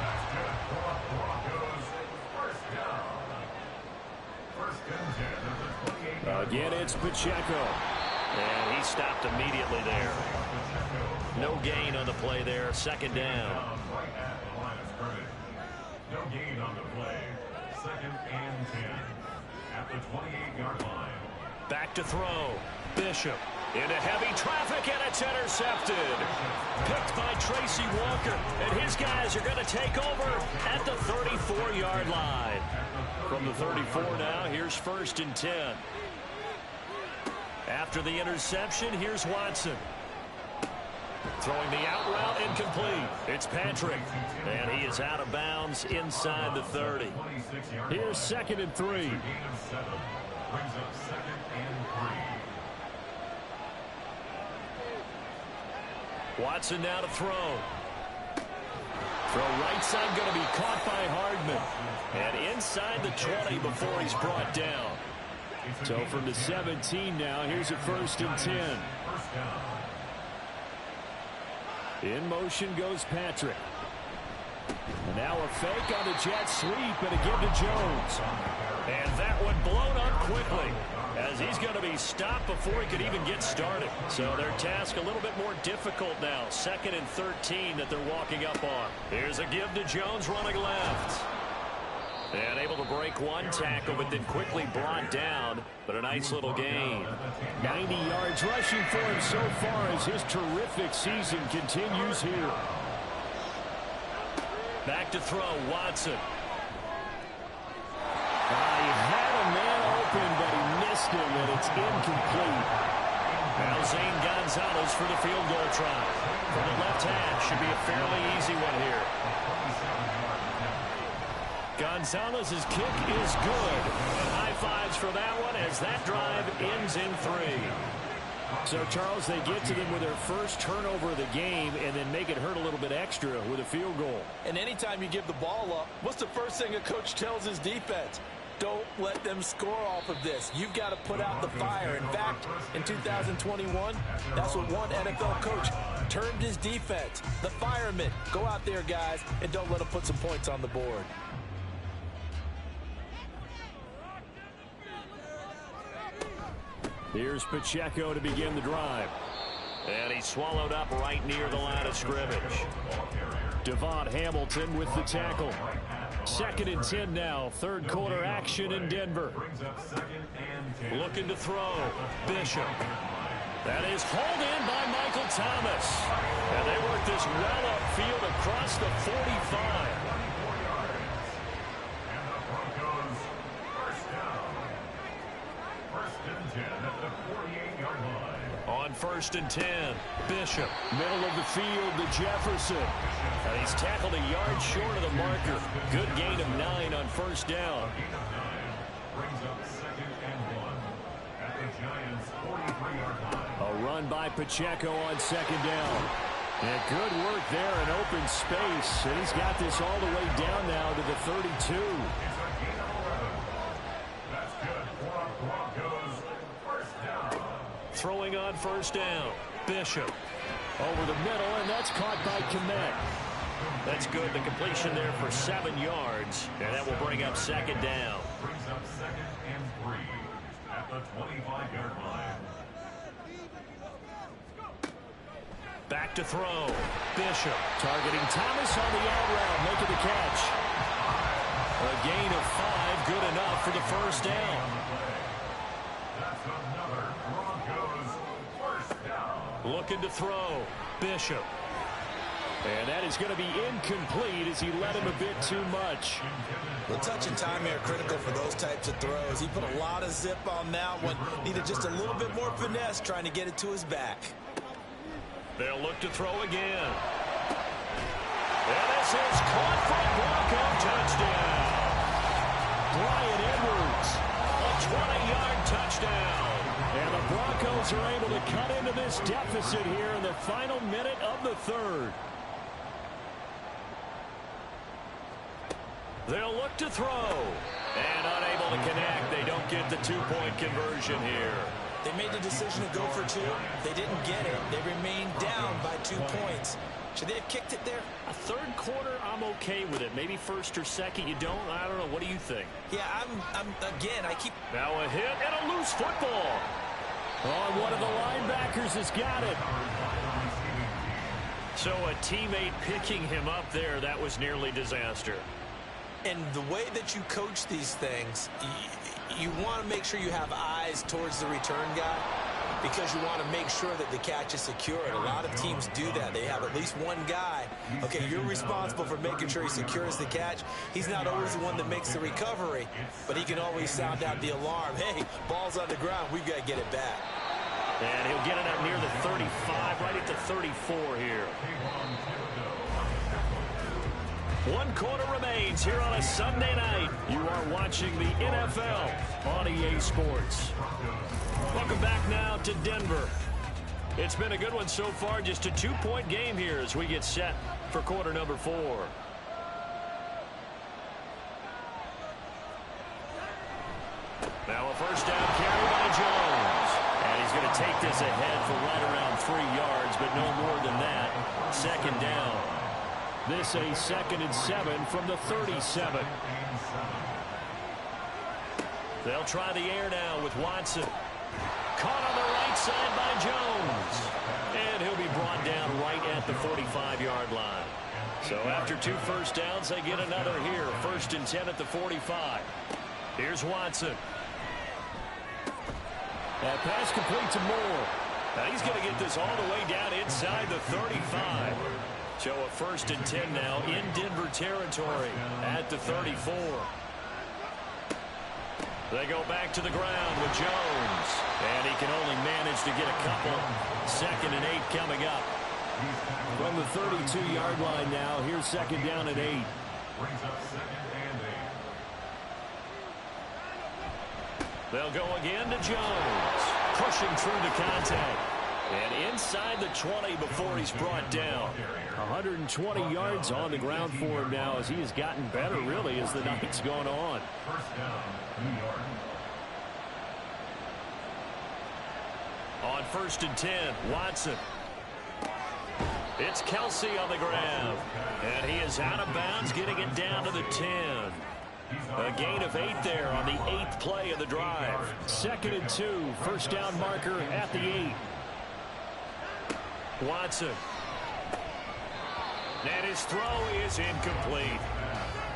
Speaker 3: That's good for the Broncos. 1st down. 1st and 10 at the 28-yard line.
Speaker 5: Again, it's Pacheco.
Speaker 2: And he stopped immediately there. No gain on the play there, 2nd down.
Speaker 3: Right at the line of scrimmage. No gain on the play. 2nd and 10 at the 28-yard line.
Speaker 2: Back to throw. Bishop into heavy traffic, and it's intercepted. Picked by Tracy Walker, and his guys are going to take over at the 34-yard line. From the 34 now, here's 1st and 10. After the interception, here's Watson. Throwing the out route, incomplete. It's Patrick, and he is out of bounds inside the 30.
Speaker 5: Here's 2nd and 3.
Speaker 3: Gain of 7 brings up 2nd and 3.
Speaker 2: Watson now to throw. Throw right side going to be caught by Hardman. And inside the 20 before he's brought down.
Speaker 5: So from the 17 now, here's a 1st and 10. In motion goes Patrick. And now a fake on the jet sweep, and a give to Jones.
Speaker 2: And that one blown up quickly as he's going to be stopped before he could even get started. So their task a little bit more difficult now. 2nd and 13 that they're walking up on. Here's a give to Jones running left. And able to break one tackle, but then quickly brought down. But a nice little gain.
Speaker 5: 90 yards rushing for him so far as his terrific season continues here.
Speaker 2: Back to throw, Watson.
Speaker 5: He had a man open, but he missed him, and it's incomplete.
Speaker 2: Now Zane Gonzalez for the field goal try. From the left hash, should be a fairly easy one here. Gonzalez's kick is good. And high fives for that one as that drive ends in 3.
Speaker 5: So, Charles, they get to them with their first turnover of the game and then make it hurt a little bit extra with a field goal.
Speaker 6: And anytime you give the ball up, what's the first thing a coach tells his defense? Don't let them score off of this. You've got to put out the fire. In fact, in 2021, that's what one NFL coach termed his defense. The firemen. Go out there, guys, and don't let them put some points on the board.
Speaker 5: Here's Pacheco to begin the drive.
Speaker 2: And he's swallowed up right near the line of scrimmage.
Speaker 5: Devon Hamilton with the tackle. 2nd and 10 now. Third quarter action in Denver.
Speaker 2: Looking to throw. Bishop. That is hauled in by Michael Thomas. And they work this well upfield across the 45. On 1st and 10, Bishop.
Speaker 5: Middle of the field to Jefferson.
Speaker 2: And he's tackled a yard short of the marker. Good gain of 9 on 1st down.
Speaker 5: A run by Pacheco on 2nd down. And good work there in open space. And he's got this all the way down now to the 32.
Speaker 2: Throwing on 1st down. Bishop.
Speaker 5: Over the middle, and that's caught by Kmet.
Speaker 2: That's good. The completion there for 7 yards. And that will bring up 2nd down.
Speaker 3: Brings up 2nd and 3 at the 25-yard line.
Speaker 2: Back to throw. Bishop.
Speaker 5: Targeting Thomas on the out route, making the catch.
Speaker 2: A gain of 5, good enough for the 1st down.
Speaker 3: That's another Broncos 1st down.
Speaker 2: Looking to throw. Bishop.
Speaker 5: And that is going to be incomplete as he led him a bit too much.
Speaker 1: The touch and time here critical for those types of throws. He put a lot of zip on that one. Needed just a little bit more finesse trying to get it to his back.
Speaker 2: They'll look to throw again. And this is caught for a Bronco touchdown.
Speaker 5: Bryan Edwards.
Speaker 2: A 20-yard touchdown.
Speaker 5: And the Broncos are able to cut into this deficit here in the final minute of the 3rd.
Speaker 2: They'll look to throw. And unable to connect. They don't get the 2-point conversion here.
Speaker 1: They made the decision to go for 2. They didn't get it. They remained down by 2 points. Should they have kicked it there?
Speaker 2: A 3rd quarter, I'm okay with it. Maybe 1st or 2nd, you don't. I don't know. What do you think?
Speaker 1: Yeah, I keep...
Speaker 2: Now a hit and a loose football.
Speaker 5: Oh, one of the linebackers has got it.
Speaker 2: So a teammate picking him up there, that was nearly disaster.
Speaker 1: And the way that you coach these things, you want to make sure you have eyes towards the return guy because you want to make sure that the catch is secured. A lot of teams do that. They have at least one guy. Okay, you're responsible for making sure he secures the catch. He's not always the one that makes the recovery, but he can always sound out the alarm. Hey, ball's on the ground. We've got to get it back.
Speaker 2: And he'll get it up near the 35, right at the 34 here. 1 quarter remains here on a Sunday night. You are watching the NFL on EA Sports. Welcome back now to Denver. It's been a good one so far. Just a 2-point game here as we get set for quarter number 4. Now a 1st down carry by Jones. And he's going to take this ahead for right around 3 yards, but no more than that. 2nd down.
Speaker 5: This a 2nd and 7 from the 37.
Speaker 2: They'll try the air now with Watson. Caught on the right side by Jones. And he'll be brought down right at the 45-yard line. So after 2 1st downs, they get another here. 1st and 10 at the 45. Here's Watson.
Speaker 5: That pass complete to Moore.
Speaker 2: Now he's going to get this all the way down inside the 35. So a 1st and 10 now in Denver territory at the 34. They go back to the ground with Jones. And he can only manage to get a couple. 2nd and 8 coming up.
Speaker 5: From the 32-yard line now, here's 2nd down and 8.
Speaker 3: Brings up 2nd and 8.
Speaker 2: They'll go again to Jones. Pushing through the contact. And inside the 20 before he's brought down.
Speaker 5: 120 yards on the ground for him now as he has gotten better, really, as the night's gone on.
Speaker 3: 1st down, New York.
Speaker 2: On 1st and 10, Watson. It's Kelsey on the ground. And he is out of bounds, getting it down to the 10. A gain of 8 there on the 8th play of the drive.
Speaker 5: 2nd and 2. First down marker at the 8.
Speaker 2: Watson. And his throw is incomplete.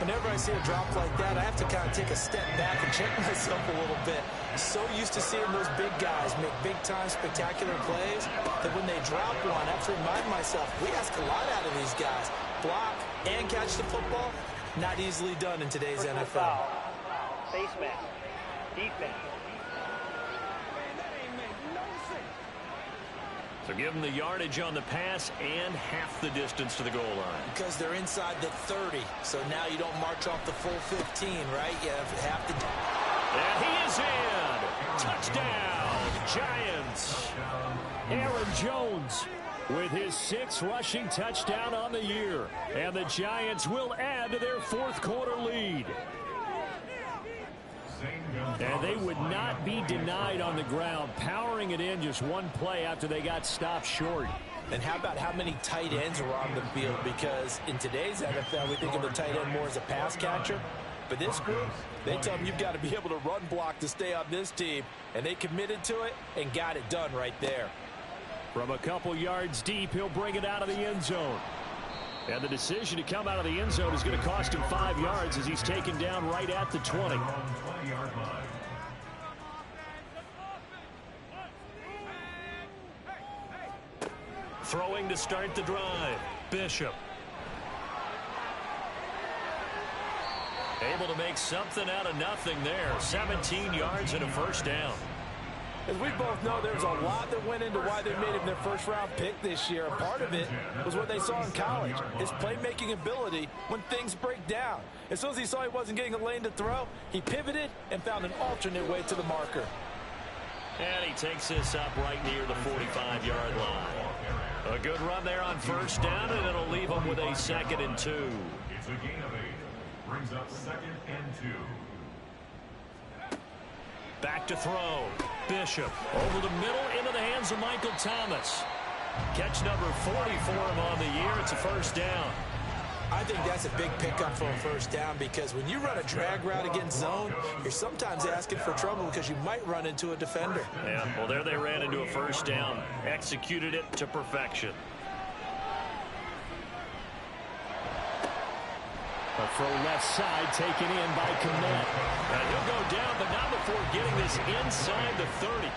Speaker 1: Whenever I see a drop like that, I have to kind of take a step back and check myself a little bit. So used to seeing those big guys make big-time spectacular plays that when they drop one, I have to remind myself, we ask a lot out of these guys. Block and catch the football, not easily done in today's NFL.
Speaker 7: Face mask. Defense.
Speaker 2: So give them the yardage on the pass and half the distance to the goal line.
Speaker 1: Because they're inside the 30, so now you don't march off the full 15, right? You have to.
Speaker 2: And he is in. Touchdown, Giants.
Speaker 5: Aaron Jones with his 6th rushing touchdown on the year. And the Giants will add to their 4th quarter lead. And they would not be denied on the ground, powering it in just one play after they got stopped short.
Speaker 1: And how about how many tight ends were on the field? Because in today's NFL, we think of the tight end more as a pass catcher. But this group, they tell them you've got to be able to run block to stay on this team. And they committed to it and got it done right there.
Speaker 5: From a couple yards deep, he'll bring it out of the end zone. And the decision to come out of the end zone is going to cost him 5 yards as he's taken down right at the 20.
Speaker 2: Throwing to start the drive. Bishop. Able to make something out of nothing there. 17 yards and a first down.
Speaker 6: As we both know, there's a lot that went into why they made him their first-round pick this year. And part of it was what they saw in college, his playmaking ability when things break down. As soon as he saw he wasn't getting a lane to throw, he pivoted and found an alternate way to the marker.
Speaker 2: And he takes this up right near the 45-yard line. A good run there on first down, and it'll leave him with a 2nd and 2.
Speaker 3: It's a gain of 8. Brings up 2nd and 2.
Speaker 2: Back to throw. Bishop over the middle into the hands of Michael Thomas. Catch number 40 for him on the year. It's a first down.
Speaker 1: I think that's a big pickup for a first down because when you run a drag route against zone, you're sometimes asking for trouble because you might run into a defender.
Speaker 2: Yeah, well, there they ran into a first down. Executed it to perfection.
Speaker 5: A throw left side taken in by Kmet.
Speaker 2: And he'll go down, but not before getting this inside the 30.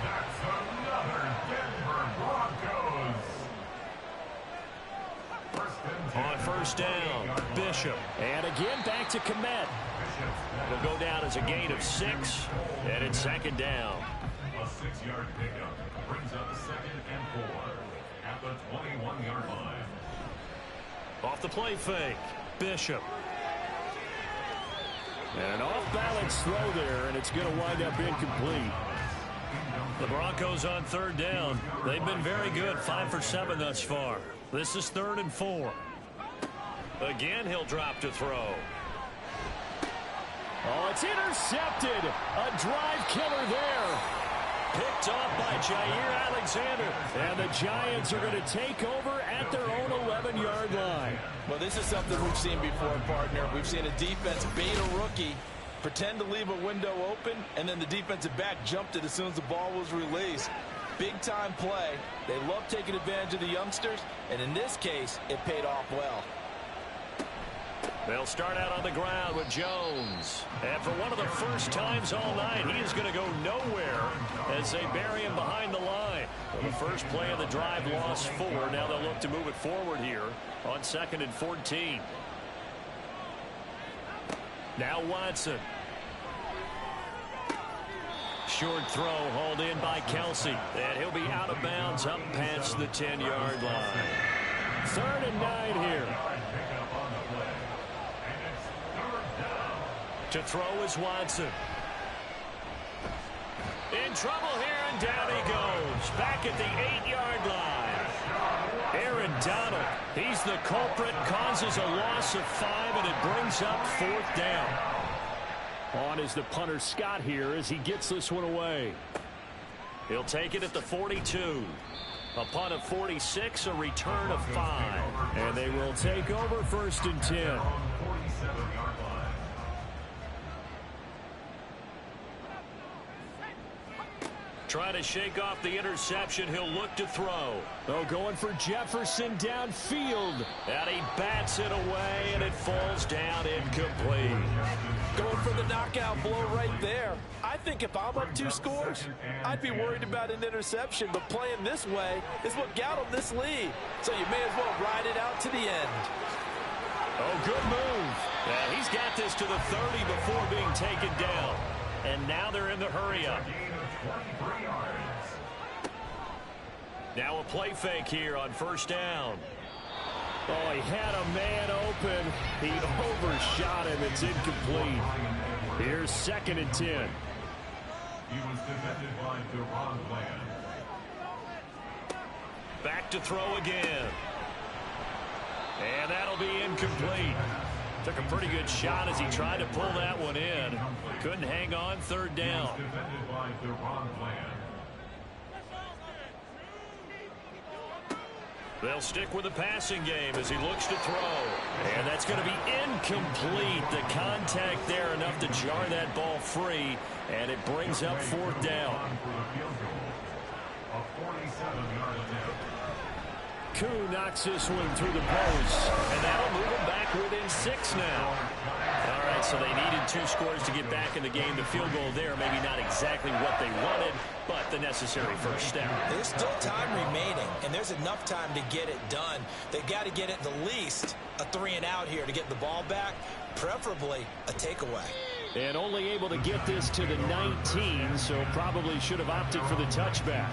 Speaker 3: That's another Denver Broncos.
Speaker 2: On first down, Bishop.
Speaker 5: And again back to Kmet.
Speaker 2: It'll go down as a gain of 6, and it's 2nd down.
Speaker 3: A 6-yard pickup brings up 2nd and 4 at the 21-yard line.
Speaker 2: Off the play fake, Bishop.
Speaker 5: And an off-balance throw there, and it's going to wind up incomplete.
Speaker 2: The Broncos on 3rd down. They've been very good, 5 for 7 thus far. This is 3rd and 4. Again, he'll drop to throw.
Speaker 5: Oh, it's intercepted. A drive killer there.
Speaker 2: Picked off by Jair Alexander.
Speaker 5: And the Giants are going to take over at their own 11-yard line.
Speaker 6: Well, this is something we've seen before, partner. We've seen a defense bait a rookie, pretend to leave a window open, and then the defensive back jumped it as soon as the ball was released. Big-time play. They love taking advantage of the youngsters, and in this case, it paid off well.
Speaker 2: They'll start out on the ground with Jones. And for one of the first times all night, he is going to go nowhere as they bury him behind the line. Well, the first play of the drive lost 4. Now they'll look to move it forward here on 2nd and 14. Now Watson. Short throw hauled in by Kelsey. And he'll be out of bounds up past the 10-yard line.
Speaker 5: 3rd and 9 here.
Speaker 2: To throw is Watson. In trouble here, and down he goes. Back at the 8-yard line. Aaron Donald, he's the culprit, causes a loss of 5, and it brings up 4th down.
Speaker 5: On is the punter Scott here as he gets this one away.
Speaker 2: He'll take it at the 42. A punt of 46, a return of 5.
Speaker 5: And they will take over 1st and 10.
Speaker 2: Trying to shake off the interception. He'll look to throw.
Speaker 5: Oh, going for Jefferson downfield.
Speaker 2: And he bats it away, and it falls down incomplete.
Speaker 6: Going for the knockout blow right there. I think if I'm up 2 scores, I'd be worried about an interception, but playing this way is what got him this lead. So you may as well ride it out to the end.
Speaker 2: Oh, good move. Yeah, he's got this to the 30 before being taken down. And now they're in the hurry-up. Now a play fake here on first down.
Speaker 5: Oh, he had a man open. He overshot him. It's incomplete. Here's 2nd and 10.
Speaker 3: He was defended by DeRon Bland.
Speaker 2: Back to throw again. And that'll be incomplete. Took a pretty good shot as he tried to pull that one in. Couldn't hang on. 3rd down.
Speaker 3: Defended by DeRon Bland.
Speaker 2: They'll stick with the passing game as he looks to throw. And that's going to be incomplete. The contact there enough to jar that ball free. And it brings up 4th down.
Speaker 3: A 47-yard attempt.
Speaker 5: Koo knocks this one through the post.
Speaker 2: And that'll move them back within 6 now. All right, so they needed 2 scores to get back in the game. The field goal there, maybe not exactly what they wanted, but the necessary first step.
Speaker 1: There's still time remaining, and there's enough time to get it done. They've got to get at the least a 3-and-out here to get the ball back, preferably a takeaway.
Speaker 5: And only able to get this to the 19, so probably should have opted for the touchback.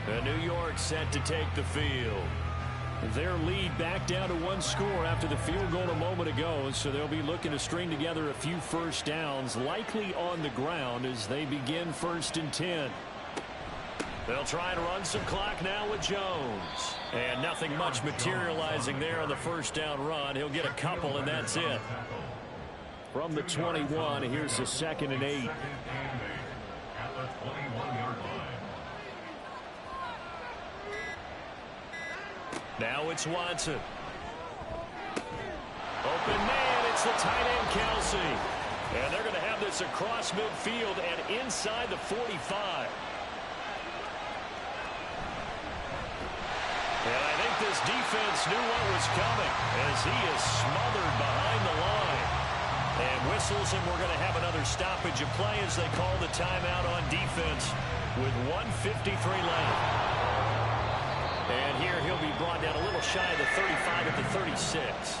Speaker 2: And New York set to take the field.
Speaker 5: Their lead back down to 1 score after the field goal a moment ago, so they'll be looking to string together a few first downs, likely on the ground as they begin 1st and 10.
Speaker 2: They'll try and run some clock now with Jones. And nothing much materializing there on the first down run. He'll get a couple, and that's it.
Speaker 5: From the 21, here's the 2nd and 8.
Speaker 3: At the 21-yard line.
Speaker 2: Now it's Watson. Open man, it's the tight end Kelsey. And they're going to have this across midfield and inside the 45. And I think this defense knew what was coming as he is smothered behind the line. And whistles, and we're going to have another stoppage of play as they call the timeout on defense with 1:53 left. And here he'll be brought down a little shy of the 35 at the 36.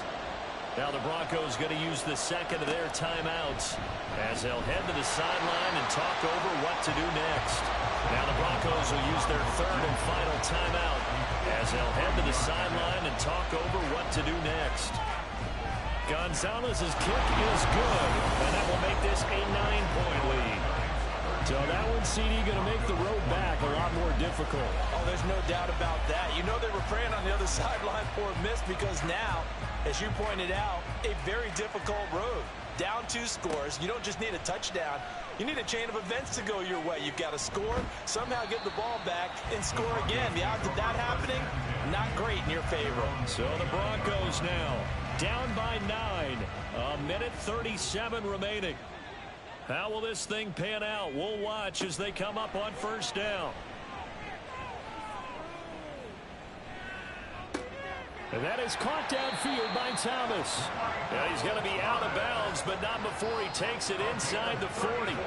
Speaker 2: Now the Broncos going to use the 2nd of their timeouts as they'll head to the sideline and talk over what to do next. Now the Broncos will use their 3rd and final timeout as they'll head to the sideline and talk over what to do next. Gonzalez's kick is good, and that will make this a 9-point lead.
Speaker 5: So that one, CD, going to make the road back a lot more difficult.
Speaker 6: Oh, there's no doubt about that. You know they were praying on the other sideline for a miss because now, as you pointed out, a very difficult road. Down 2 scores. You don't just need a touchdown. You need a chain of events to go your way. You've got to score, somehow get the ball back, and score again. The odds of that happening, not great in your favor.
Speaker 2: So the Broncos now down by 9. 1:37 remaining. How will this thing pan out? We'll watch as they come up on first down.
Speaker 5: And that is caught downfield by Thomas.
Speaker 2: And he's going to be out of bounds, but not before he takes it inside the 40.
Speaker 3: And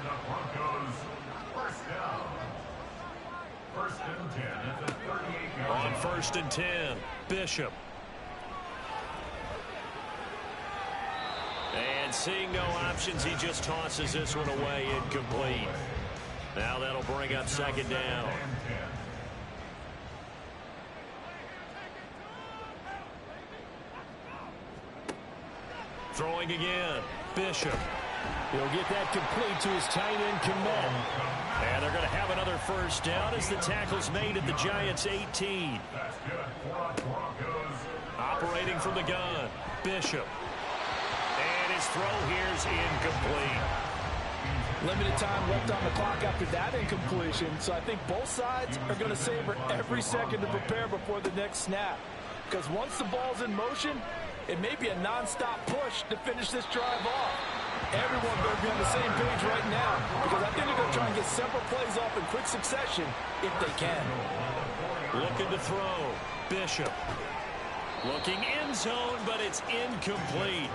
Speaker 3: the Broncos first down. 1st and 10 at the 38-yard line.
Speaker 2: On 1st and 10, Bishop. And seeing no options, he just tosses this one away, incomplete. Now that'll bring up 2nd down. Throwing again, Bishop.
Speaker 5: He'll get that complete to his tight end, Kmet.
Speaker 2: And they're going to have another first down as the tackle's made at the Giants' 18.
Speaker 3: That's good for the Broncos.
Speaker 2: Operating from the gun, Bishop. And his throw here's incomplete.
Speaker 6: Limited time left on the clock after that incompletion, so I think both sides are going to savor every second to prepare before the next snap. Because once the ball's in motion, it may be a non-stop push to finish this drive off. Everyone better be on the same page right now because I think they're going to try and get several plays off in quick succession if they can.
Speaker 2: Looking to throw. Bishop. Looking end zone, but it's incomplete.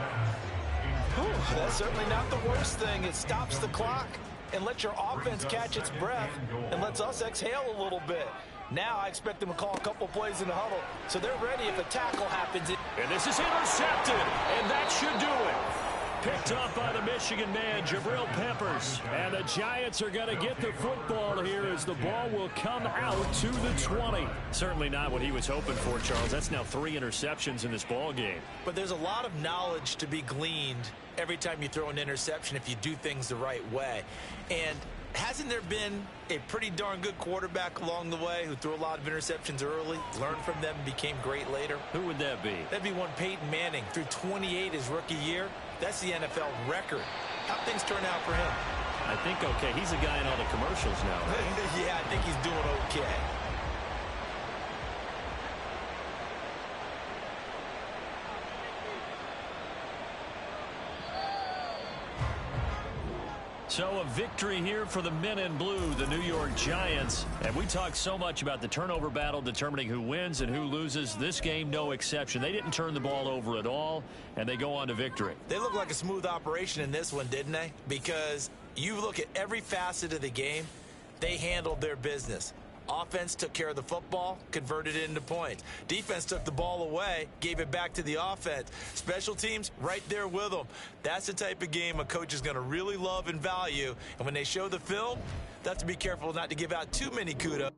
Speaker 6: Whew, that's certainly not the worst thing. It stops the clock and lets your offense catch its breath and lets us exhale a little bit. Now I expect them to call a couple plays in the huddle so they're ready if a tackle happens.
Speaker 2: And this is intercepted, and that should do it. Picked up by the Michigan man, Jabril Peppers.
Speaker 5: And the Giants are going to get the football here as the ball will come out to the 20.
Speaker 2: Certainly not what he was hoping for, Charles. That's now 3 interceptions in this ball game.
Speaker 1: But there's a lot of knowledge to be gleaned every time you throw an interception if you do things the right way. And hasn't there been a pretty darn good quarterback along the way who threw a lot of interceptions early, learned from them, and became great later?
Speaker 2: Who would that be?
Speaker 1: That'd be one Peyton Manning. Threw 28 his rookie year. That's the NFL record. How'd things turn out for him?
Speaker 2: I think okay. He's a guy in all the commercials now, right?
Speaker 1: Yeah, I think he's doing okay.
Speaker 2: So a victory here for the men in blue, the New York Giants. And we talked so much about the turnover battle determining who wins and who loses. This game, no exception. They didn't turn the ball over at all, and they go on to victory.
Speaker 1: They look like a smooth operation in this one, didn't they? Because you look at every facet of the game, they handled their business. Offense took care of the football, converted it into points. Defense took the ball away, gave it back to the offense. Special teams, right there with them. That's the type of game a coach is going to really love and value. And when they show the film, they have to be careful not to give out too many kudos.